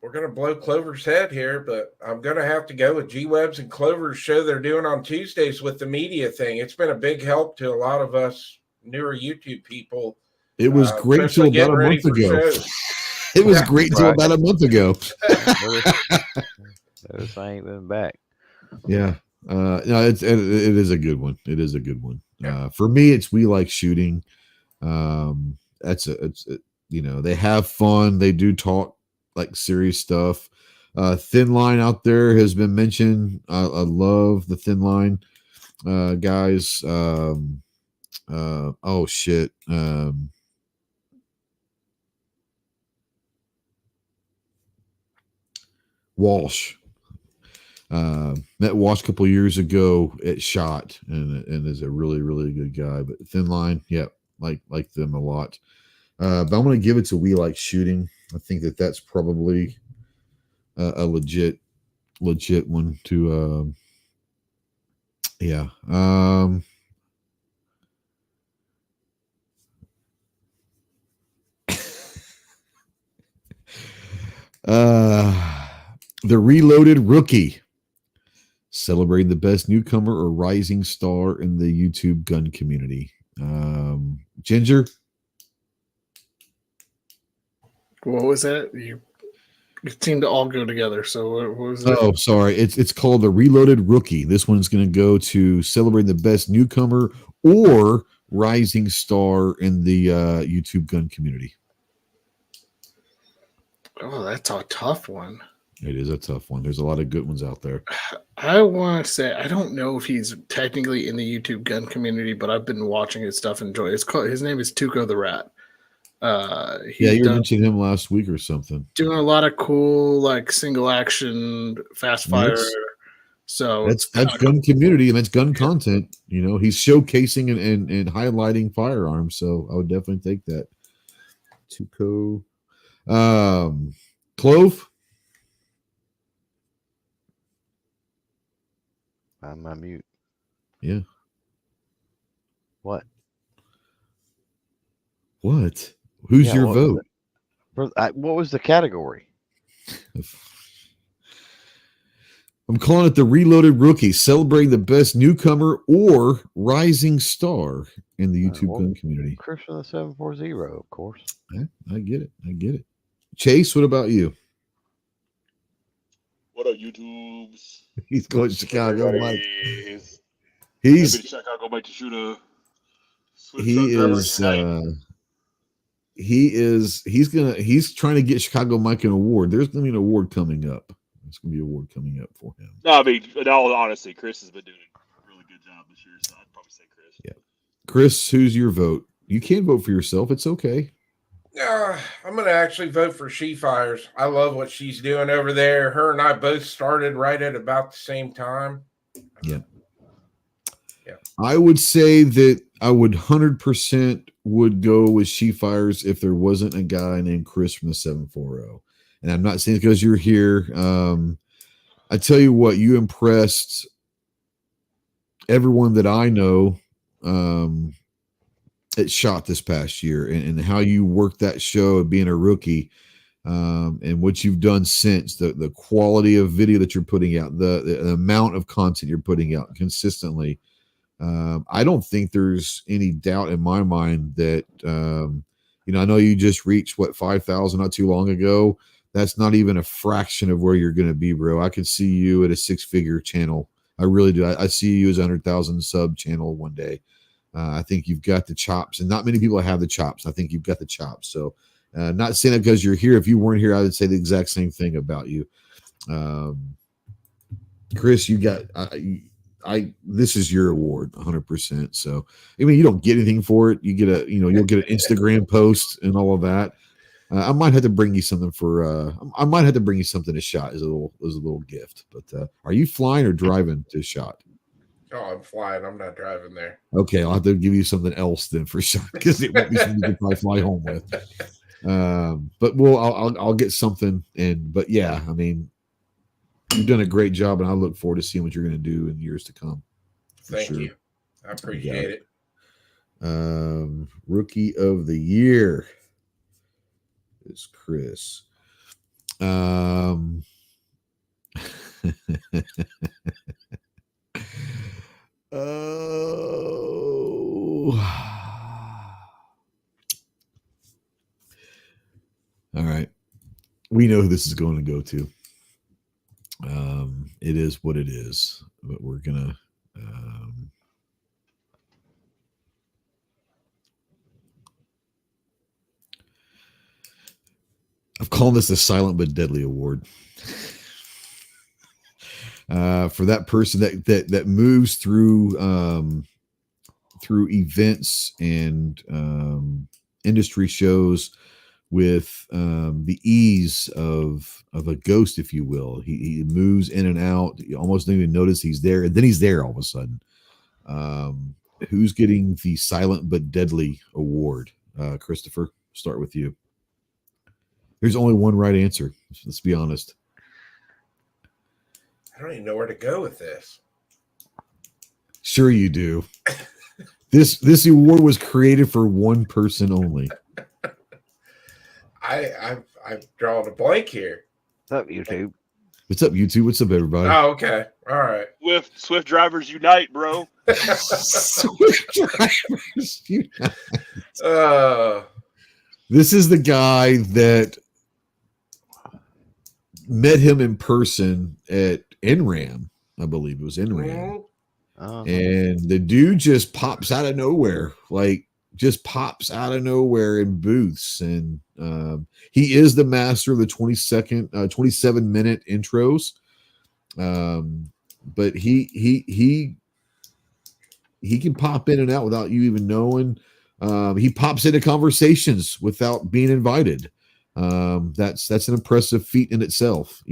We're gonna blow Clover's head here, but I'm gonna have to go with G Webs and Clover's show they're doing on Tuesdays with the media thing. It's been a big help to a lot of us newer YouTube people. It was great until about a month ago. It was great until about a month ago. Notice I ain't been back. Yeah. No, it is a good one. It is a good one. For me, it's We Like Shooting. They have fun. They do talk like serious stuff. Thin Line out there has been mentioned. I love the Thin Line guys. Oh shit. Walsh. Met Walsh a couple years ago at SHOT and is a really, really good guy. But Thin Line, yeah, like them a lot. But I'm going to give it to We Like Shooting. I think that's probably a legit one to, yeah. The Reloaded Rookie, celebrating the best newcomer or rising star in the YouTube gun community. Ginger, what was that? You seem to all go together. So what was that? Oh, sorry. It's called the Reloaded Rookie. This one's going to go to celebrating the best newcomer or rising star in the YouTube gun community. Oh, that's a tough one. It is a tough one. There's a lot of good ones out there. I want to say I don't know if he's technically in the YouTube gun community, but I've been watching his stuff and enjoy it. His name is Tuco the Rat. You mentioned him last week or something. Doing a lot of cool like single action fast fire. So that's gun community and that's gun content. You know, he's showcasing and highlighting firearms. So I would definitely take that. Tuco. Clove. I'm on mute. Yeah. What? Who's your vote? What was the category? I'm calling it the Reloaded Rookie, celebrating the best newcomer or rising star in the YouTube gun community. Chris from the 740, of course. Yeah, I get it. Chase, what about you? What are YouTubes? He's going to Chicago, Mike. He's Chicago Mike to shoot a. He's trying to get Chicago Mike an award. There's going to be an award coming up. There's going to be an award coming up for him. No, I mean, in all honesty, Chris has been doing a really good job this year, so I'd probably say Chris. Yeah. Chris, who's your vote? You can vote for yourself. It's okay. I'm going to actually vote for She Fires. I love what she's doing over there. Her and I both started right at about the same time. Yeah. Yeah. I would say that I would 100% would go with She Fires if there wasn't a guy named Chris from the 740. And I'm not saying it because you're here. I tell you what, you impressed everyone that I know at SHOT this past year, and how you worked that show being a rookie, and what you've done since, the quality of video that you're putting out, the amount of content you're putting out consistently. I don't think there's any doubt in my mind that, I know you just reached 5,000 not too long ago. That's not even a fraction of where you're going to be, bro. I could see you at a 6-figure channel. I really do. I see you as a 100,000 sub channel one day. I think you've got the chops, and not many people have the chops. I think you've got the chops. So, not saying it because you're here. If you weren't here, I would say the exact same thing about you. Chris, you got, this is your award 100%. So, I mean, you don't get anything for it. You get you'll get an Instagram post and all of that. I might have to bring you something to SHOT as a little gift. But are you flying or driving to SHOT? Oh, I'm flying. I'm not driving there. Okay, I'll have to give you something else then for SHOT, because it won't be something you can probably fly home with. But I'll get something. But yeah, I mean, you've done a great job, and I look forward to seeing what you're going to do in years to come. Thank you. I appreciate it. Rookie of the year is Chris. All right. We know who this is going to go to. It is what it is, but we're gonna I've called this the Silent but Deadly Award. For that person that moves through events and industry shows with the ease of a ghost, if you will. He moves in and out. You almost don't even notice he's there, and then he's there all of a sudden. Who's getting the Silent but Deadly Award? Christopher, start with you. There's only one right answer. Let's be honest. I don't even know where to go with this. Sure you do. This award was created for one person only. I've drawn a blank here. What's up, YouTube? What's up, YouTube? What's up, everybody? Oh, okay. All right. Swift drivers unite, bro. Swift drivers unite. Uh, This is the guy that met him in person at NRAM. I believe it was NRAM. And the dude just pops out of nowhere, in booths. And he is the master of the 27-minute intros. But he can pop in and out without you even knowing. He pops into conversations without being invited. That's an impressive feat in itself,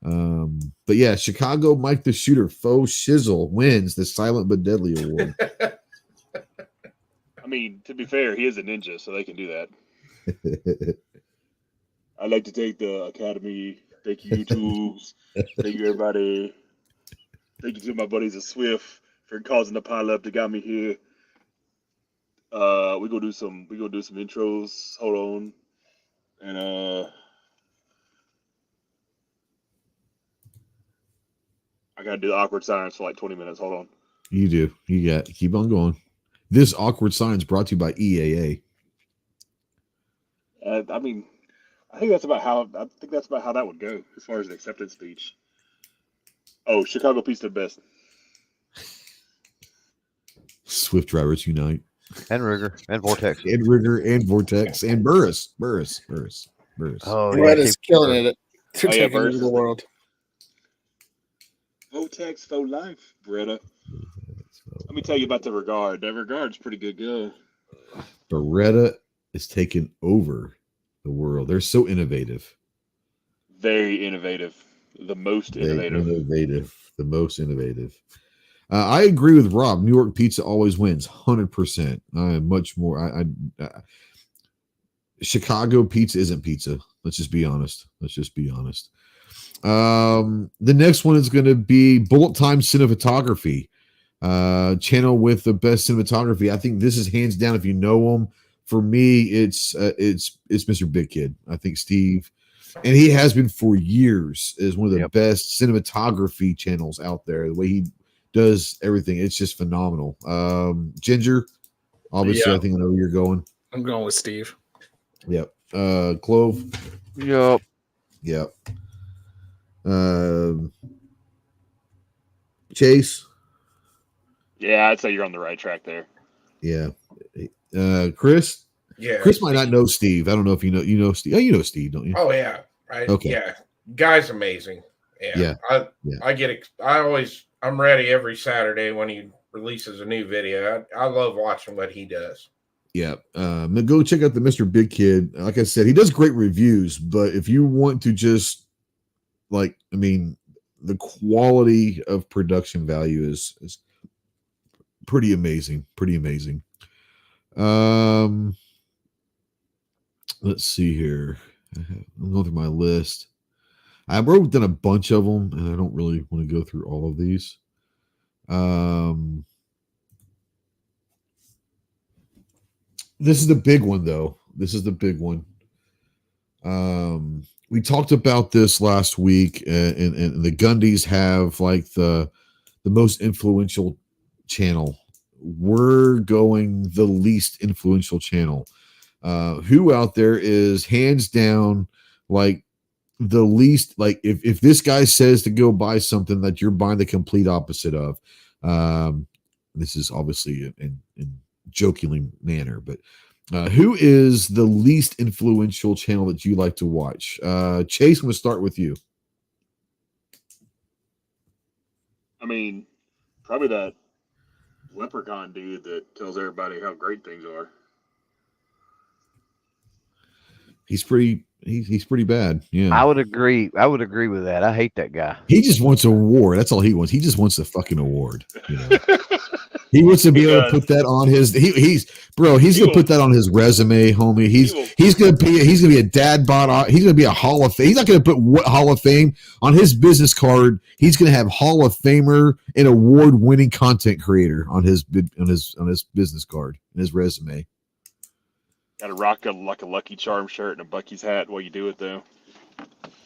But yeah, Chicago Mike the Shooter Faux Shizzle wins the Silent but Deadly Award. I mean, to be fair, he is a ninja, so they can do that. I'd like to thank the Academy. Thank you, YouTubes. Thank you, everybody. Thank you to my buddies at Swift for causing the pile up that got me here. We gonna do some intros. Hold on. And I gotta do the awkward silence for like 20 minutes. Hold on. You do. Keep on going. This awkward silence brought to you by EAA. I mean, I think that's about how that would go as far as an acceptance speech. Oh, Chicago Peace to the best. Swift drivers unite. And Rigger and Vortex. And Rigger and Vortex and Burris. Oh, Red is killing it. Oh, yeah, Taking over the world. Vortex for life, Beretta. Let me tell you about the Regard. That Regard's pretty good girl. Beretta is taking over the world. They're so innovative. Very innovative. The most innovative. The most innovative. I agree with Rob. New York pizza always wins, 100%. I am much more. Chicago pizza isn't pizza. Let's just be honest. The next one is going to be Bullet Time Cinematography, channel with the best cinematography. I think this is hands down. If you know him, for me, it's Mr. Big Kid. I think Steve, and he has been for years, is one of the best cinematography channels out there. The way he does everything, it's just phenomenal. Ginger, obviously, I think I know where you're going. I'm going with Steve. Yep. Clove. Yep. Chase. Yeah, I'd say you're on the right track there. Yeah. Chris. Yeah. Chris might not know Steve. I don't know if you know Steve. Oh, you know Steve, don't you? Oh yeah. Okay. Yeah. Guy's amazing. Yeah. I'm ready every Saturday when he releases a new video. I love watching what he does. Yeah. Go check out the Mr. Big Kid. Like I said, he does great reviews, but if you want to just the quality of production value is pretty amazing. Let's see here. I'm going through my list. I wrote down a bunch of them, and I don't really want to go through all of these. This is the big one, though. We talked about this last week, and the Gundies have like the most influential channel. We're going the least influential channel. Who out there is hands down like the least, like if this guy says to go buy something that you're buying the complete opposite of. This is obviously in jokingly manner, but who is the least influential channel that you like to watch? Chase, I'm going to start with you. I mean, probably that leprechaun dude that tells everybody how great things are. He's pretty bad. Yeah. I would agree with that. I hate that guy. He just wants a award. That's all he wants. He just wants a fucking award. You know? He wants to be able to put that on his. He's gonna put that on his resume, homie. He's gonna be a dad bod. He's gonna be a Hall of Fame. He's not gonna put what Hall of Fame on his business card. He's gonna have Hall of Famer and award-winning content creator on his business card and his resume. Got to rock a Lucky Charm shirt and a Bucky's hat while you do it, though.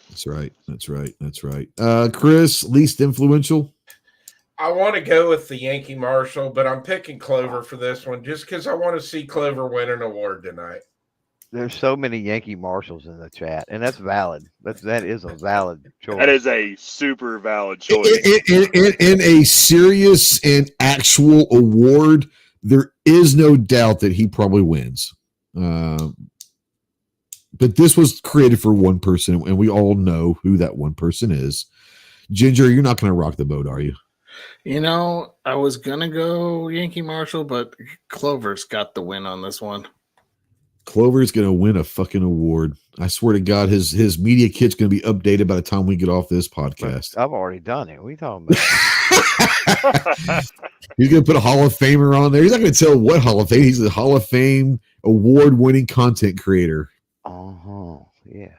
That's right. Chris, least influential. I want to go with the Yankee Marshal, but I'm picking Clover for this one just because I want to see Clover win an award tonight. There's so many Yankee Marshals in the chat, and that's valid. That is a valid choice. That is a super valid choice. In a serious and actual award, there is no doubt that he probably wins. But this was created for one person, and we all know who that one person is. Ginger, you're not going to rock the boat, are you? You know, I was going to go Yankee Marshal, but Clover's got the win on this one. Clover's going to win a fucking award. I swear to God, his media kit's going to be updated by the time we get off this podcast. I've already done it. What are you talking about? He's going to put a Hall of Famer on there. He's not going to tell what Hall of Fame. He's a Hall of Fame award-winning content creator. Yeah.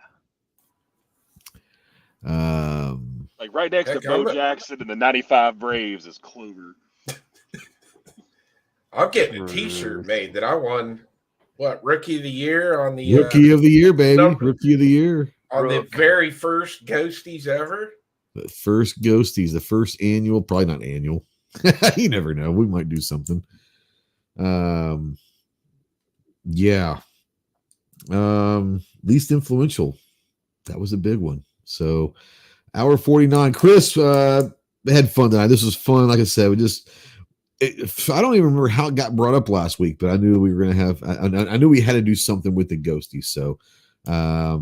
Like right next to Bo Jackson and the 95 Braves is Clover. I'm getting a T-shirt made that I won. What, Rookie of the Year on the Rookie of the Year, baby. Rookie of the Year. On the very first Ghosties ever. The first Ghosties, the first annual, probably not annual. You never know. We might do something. Yeah. Least influential. That was a big one. So hour 49. Chris had fun tonight. This was fun. Like I said, I don't even remember how it got brought up last week, but I knew we were going to have, I knew we had to do something with the Ghosties. So I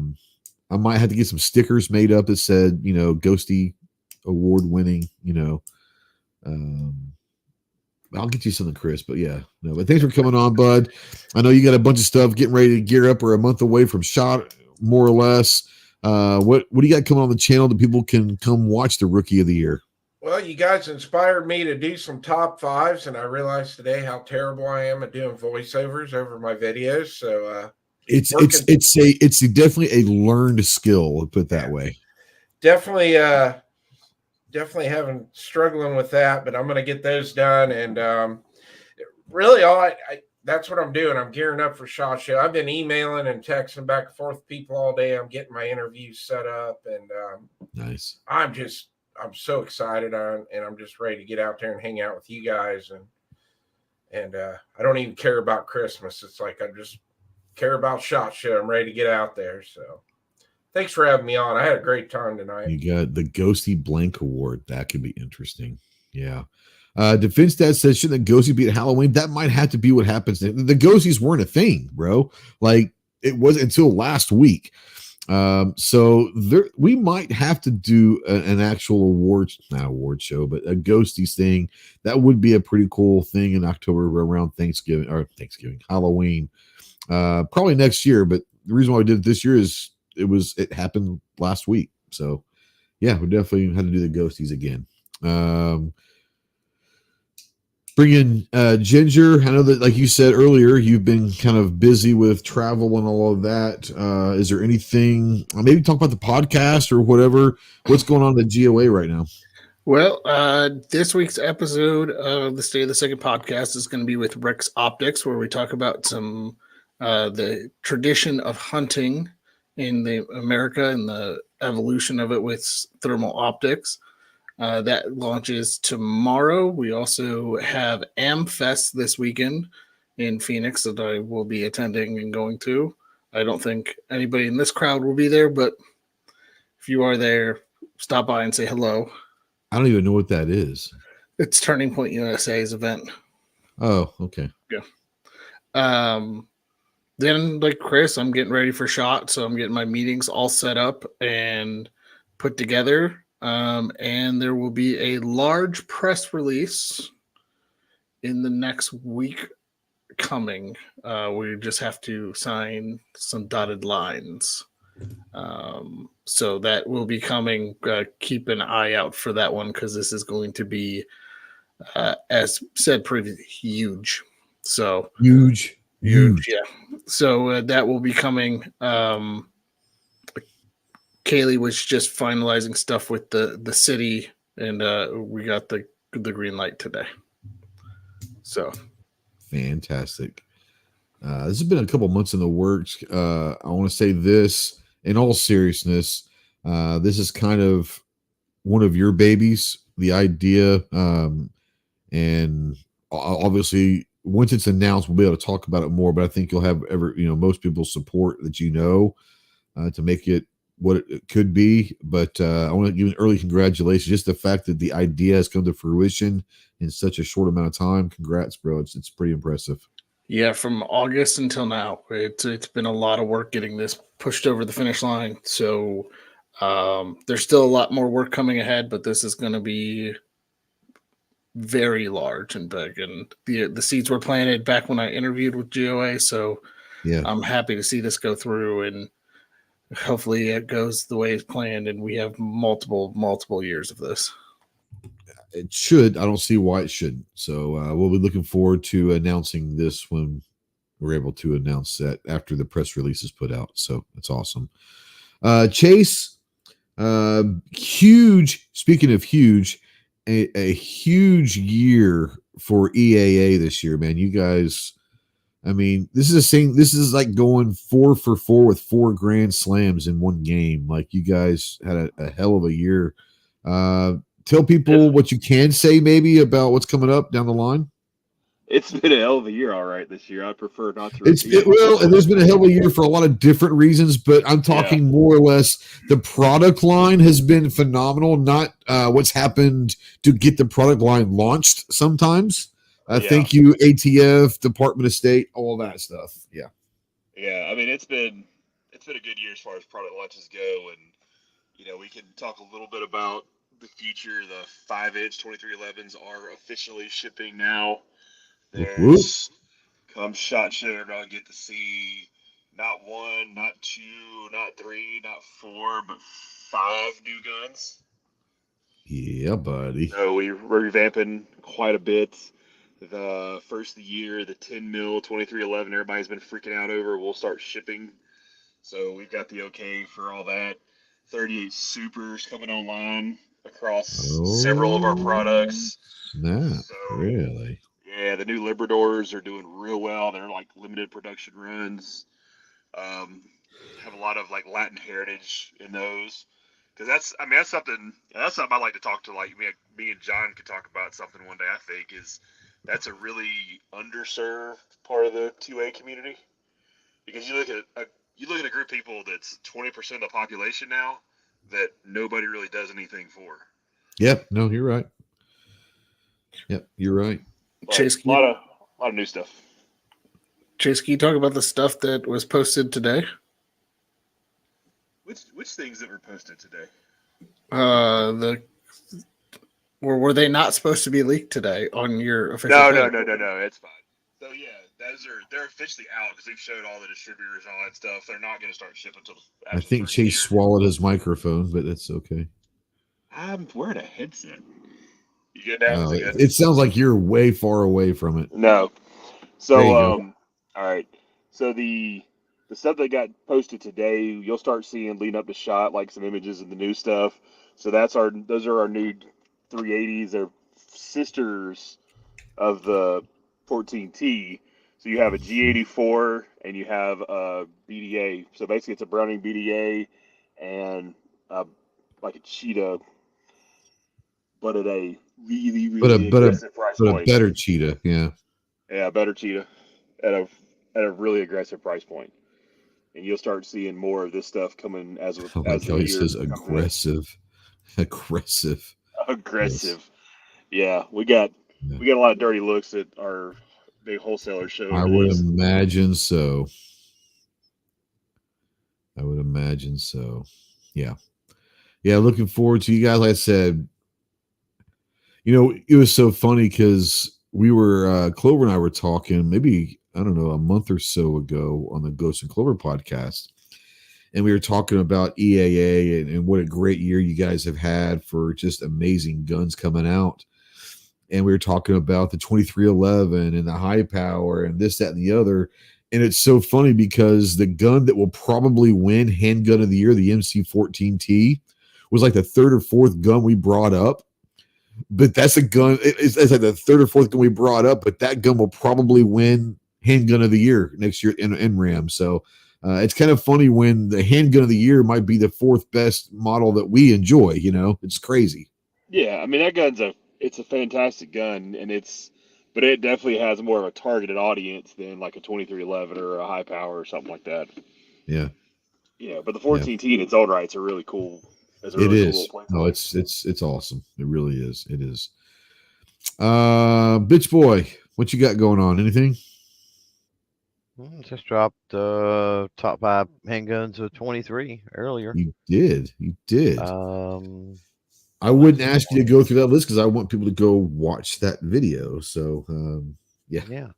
might have to get some stickers made up that said, Ghostie award winning, I'll get you something, Chris. But yeah, no. But thanks for coming on, bud. I know you got a bunch of stuff getting ready to gear up. We're a month away from SHOT, more or less. What do you got coming on the channel that people can come watch the Rookie of the Year? Well, you guys inspired me to do some top fives, and I realized today how terrible I am at doing voiceovers over my videos. So It's definitely a learned skill. Put it that way. Definitely having struggling with that, but I'm going to get those done. And really, that's what I'm doing. I'm gearing up for SHOT Show. I've been emailing and texting back and forth with people all day. I'm getting my interviews set up, and nice. I'm so excited and I'm just ready to get out there and hang out with you guys. And I don't even care about Christmas. It's like I just care about SHOT Show. I'm ready to get out there. So thanks for having me on. I had a great time tonight. You got the Ghosty Blank Award. That could be interesting. Yeah. Defense Dad says, shouldn't the Ghosties be at Halloween? That might have to be what happens. The Ghosties weren't a thing, bro. Like, it was until last week. So we might have to do an actual not award show, but a Ghosties thing. That would be a pretty cool thing in October around Halloween. Probably next year, but the reason why we did it this year is it happened last week. So yeah, we definitely had to do the Ghosties again. Bring in Ginger. I know that, like you said earlier, you've been kind of busy with travel and all of that. Is there anything, maybe talk about the podcast or whatever? What's going on at GOA right now? Well, this week's episode of the State of the Second podcast is going to be with Rick's Optics, where we talk about some the tradition of hunting in America and the evolution of it with thermal optics. That launches tomorrow. We also have AmFest this weekend in Phoenix that I will be attending and going to. I don't think anybody in this crowd will be there, but if you are there, stop by and say hello. I don't even know what that is. It's Turning Point USA's event. Oh, okay. Yeah. Then, like Chris, I'm getting ready for SHOT, so I'm getting my meetings all set up and put together. And there will be a large press release in the next week coming. We just have to sign some dotted lines. So that will be coming. Keep an eye out for that one because this is going to be, as said previously, huge. So huge. Yeah. So that will be coming. Kaylee was just finalizing stuff with the city, and we got the green light today. So fantastic. This has been a couple months in the works. I want to say this in all seriousness. This is kind of one of your babies, the idea. And obviously, once it's announced, we'll be able to talk about it more. But I think you'll have most people's support that to make it what it could be. But I want to give an early congratulations. Just the fact that the idea has come to fruition in such a short amount of time. Congrats, bro. It's pretty impressive. Yeah, from August until now, it's been a lot of work getting this pushed over the finish line. So there's still a lot more work coming ahead, but this is going to be very large and big. And the seeds were planted back when I interviewed with GOA. So yeah, I'm happy to see this go through, and hopefully it goes the way it's planned, and we have multiple years of this. It should. I don't see why it shouldn't. So we'll be looking forward to announcing this when we're able to announce that after the press release is put out. So that's awesome. Chase, huge. Speaking of huge, a huge year for EAA this year, man. You guys, I mean, this is like going 4 for 4 with 4 grand slams in one game. Like, you guys had a hell of a year. Tell people what you can say maybe about what's coming up down the line. It's been a hell of a year, all right, this year. I prefer not to. And there's been a hell of a year for a lot of different reasons, but I'm talking more or less the product line has been phenomenal, not what's happened to get the product line launched sometimes. Thank you, ATF, Department of State, all that stuff. Yeah. Yeah, I mean, it's been a good year as far as product launches go, and we can talk a little bit about the future. The 5-inch 2311s are officially shipping now. Whoop, whoop. There's come SHOT Show, you're gonna get to see not one, not two, not three, not four, but 5 new guns. Yeah, buddy. So we're revamping quite a bit. The first of the year, the 10 mil 2311, everybody's been freaking out over. We'll start shipping. So we've got the okay for all that. 38 supers coming online across several of our products. Snap, So, really? yeah, the new Libradors are doing real well. They're like limited production runs. Have a lot of like Latin heritage in those. Because that's something I like to talk to. Like me and John could talk about something one day. I think that's a really underserved part of the 2A community. Because you look at a group of people that's 20% of the population now that nobody really does anything for. Yep. No, you're right. Yep, you're right. But Chase, a lot of new stuff. Chase, can you talk about the stuff that was posted today? Which things that were posted today? Were they not supposed to be leaked today on your official? No. It's fine. So yeah, they're officially out because they've showed all the distributors and all that stuff. They're not going to start shipping until. I think Chase swallowed his microphone, but that's okay. I'm wearing a headset. You good now? It sounds like you're way far away from it. No. So all right. So the stuff that got posted today, you'll start seeing leading up to SHOT, like some images of the new stuff. So those are our new 380s. They're sisters of the 14T. So you have a G84 and you have a BDA. So basically, it's a Browning BDA and like a Cheetah, but at a really aggressive price point. But a better Cheetah, yeah. Yeah, better Cheetah at a really aggressive price point. And you'll start seeing more of this stuff coming as the he says aggressive. Yes. Yeah, we got a lot of dirty looks at our big wholesaler show. I would imagine so. Yeah. Looking forward to you guys. Like I said, it was so funny because we were Clover and I were talking maybe, I don't know, a month or so ago on the Ghost and Clover podcast. And we were talking about EAA and what a great year you guys have had for just amazing guns coming out. And we were talking about the 2311 and the high power and this, that, and the other. And it's so funny because the gun that will probably win handgun of the year, the MC14T, was like the third or fourth gun we brought up. But that's a gun. It's like the third or fourth gun we brought up, but that gun will probably win handgun of the year next year in NRAM. So it's kind of funny when the handgun of the year might be the fourth best model that we enjoy. It's crazy. Yeah, I mean that gun's it's a fantastic gun, but it definitely has more of a targeted audience than like a 2311 or a high power or something like that. Yeah. Yeah, but the 14T in its own right, it's a really cool. It is. No, it's awesome. It really is. It is. Bitch boy, what you got going on? Anything? Just dropped top 5 handguns of 23 earlier. You did. I wouldn't ask you to go through that list because I want people to go watch that video. So yeah.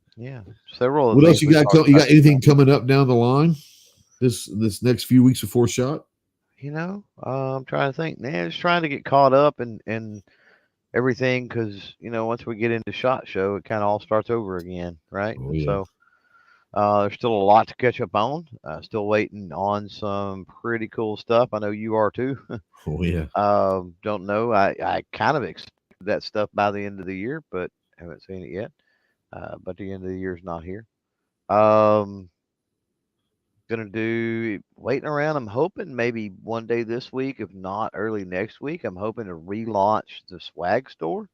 Several. What else you got? You got anything coming up down the line this next few weeks before SHOT? I'm trying to think. Just trying to get caught up and everything because once we get into SHOT Show, it kind of all starts over again, right? Oh, yeah. So there's still a lot to catch up on. Still waiting on some pretty cool stuff. I know you are too. Oh yeah. Don't know. I kind of expected that stuff by the end of the year, but haven't seen it yet. But the end of the year is not here. Gonna do waiting around. I'm hoping maybe one day this week, if not early next week. I'm hoping to relaunch the swag store.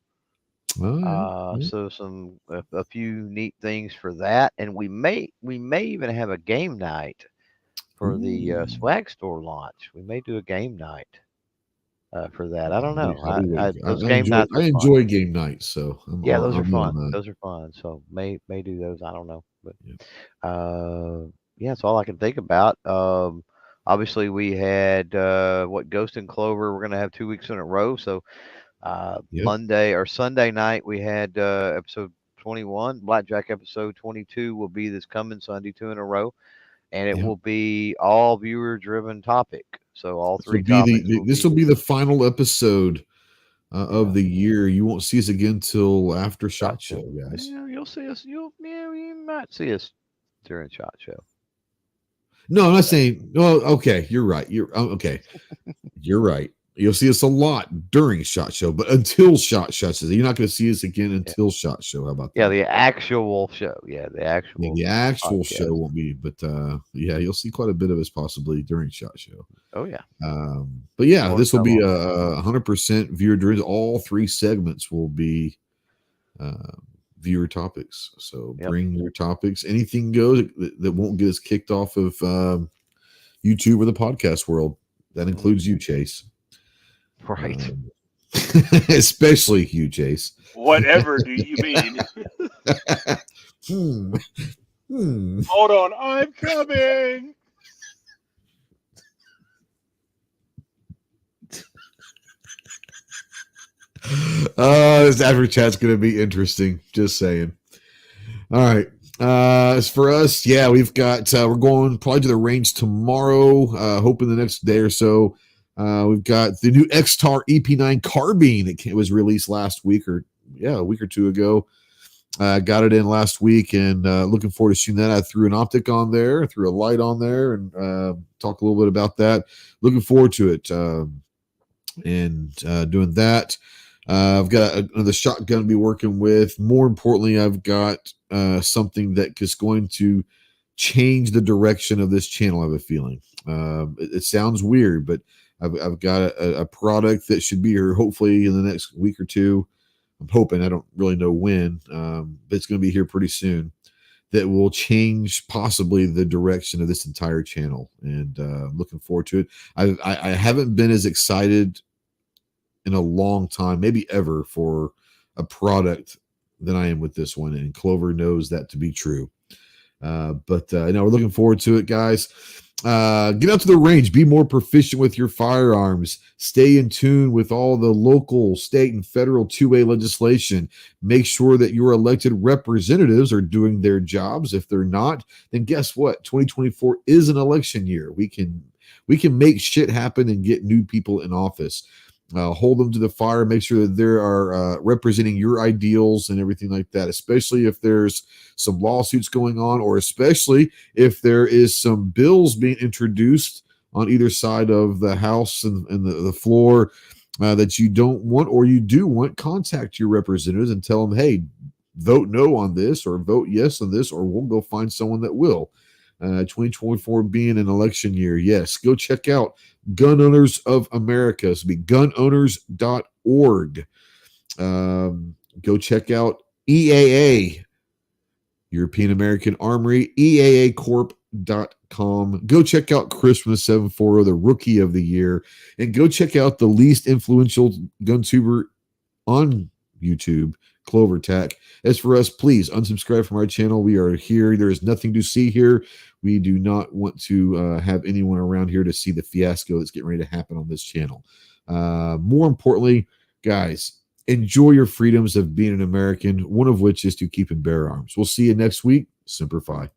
Oh, yeah. So a few neat things for that, and we may even have a game night for the swag store launch. We may do a game night for that. I don't know. I enjoy game nights, so those are fun. Those are fun. So may do those. I don't know, but that's all I can think about. obviously we had Ghost and Clover. We're gonna have 2 weeks in a row. So Yep. Monday or Sunday night we had episode 21. Blackjack episode 22 will be this coming Sunday, 2 in a row, and it Yep. will be all viewer driven topic. So all This will 3 be topics. this will be the final episode of the year. You won't see us again till after SHOT Show, guys. Yeah, you'll see us. You might see us during SHOT Show. No, I'm not saying. Well, okay, you're right. You're okay. You're right. You'll see us a lot during SHOT Show, but until SHOT Show, you're not going to see us again until SHOT Show. How about that? Yeah, the actual show. Yeah, the actual. Yeah, the actual podcast. show won't be, but yeah, you'll see quite a bit of us possibly during SHOT Show. Oh yeah. But yeah, More this will be come 100% viewer driven. All 3 segments will be viewer topics. So bring your topics. Anything goes that won't get us kicked off of YouTube or the podcast world. That includes you, Chase. Right. Especially you, Chase. Whatever do you mean? Hold on, I'm coming. This after chat's going to be interesting. Just saying. All right. As for us, yeah, we've got we're going probably to the range tomorrow. Hoping the next day or so. We've got the new X-Tar EP9 carbine. It was released last week, or a week or 2 ago. Got it in last week, and looking forward to shooting that. I threw an optic on there, threw a light on there, and talk a little bit about that. Looking forward to it, and doing that. I've got another shotgun to be working with. More importantly, I've got something that is going to change the direction of this channel. I have a feeling. It sounds weird, but I've got a product that should be here hopefully in the next week or 2. I'm hoping. I don't really know when, but it's going to be here pretty soon. That will change possibly the direction of this entire channel, and looking forward to it. I haven't been as excited in a long time, maybe ever, for a product than I am with this one, and Clover knows that to be true. But we're looking forward to it, guys. Get out to the range, be more proficient with your firearms, stay in tune with all the local, state, and federal 2A legislation. Make sure that your elected representatives are doing their jobs. If they're not, then guess what? 2024 is an election year. We can make shit happen and get new people in office. Hold them to the fire, make sure that they are representing your ideals and everything like that, especially if there's some lawsuits going on, or especially if there is some bills being introduced on either side of the House and the floor that you don't want, or you do want. Contact your representatives and tell them, hey, vote no on this, or vote yes on this, or we'll go find someone that will. 2024 being an election year, yes, go check out Gun Owners of America. This will be gunowners.org. Go check out EAA, European American Armory, EAAcorp.com. Go check out Chris from the 740, the Rookie of the Year, and go check out the least influential gun tuber on YouTube, Clover Tack. As for us, please unsubscribe from our channel. We are here. There is nothing to see here. We do not want to have anyone around here to see the fiasco that's getting ready to happen on this channel. More importantly, guys, enjoy your freedoms of being an American, one of which is to keep and bear arms. We'll see you next week. Semper Fi.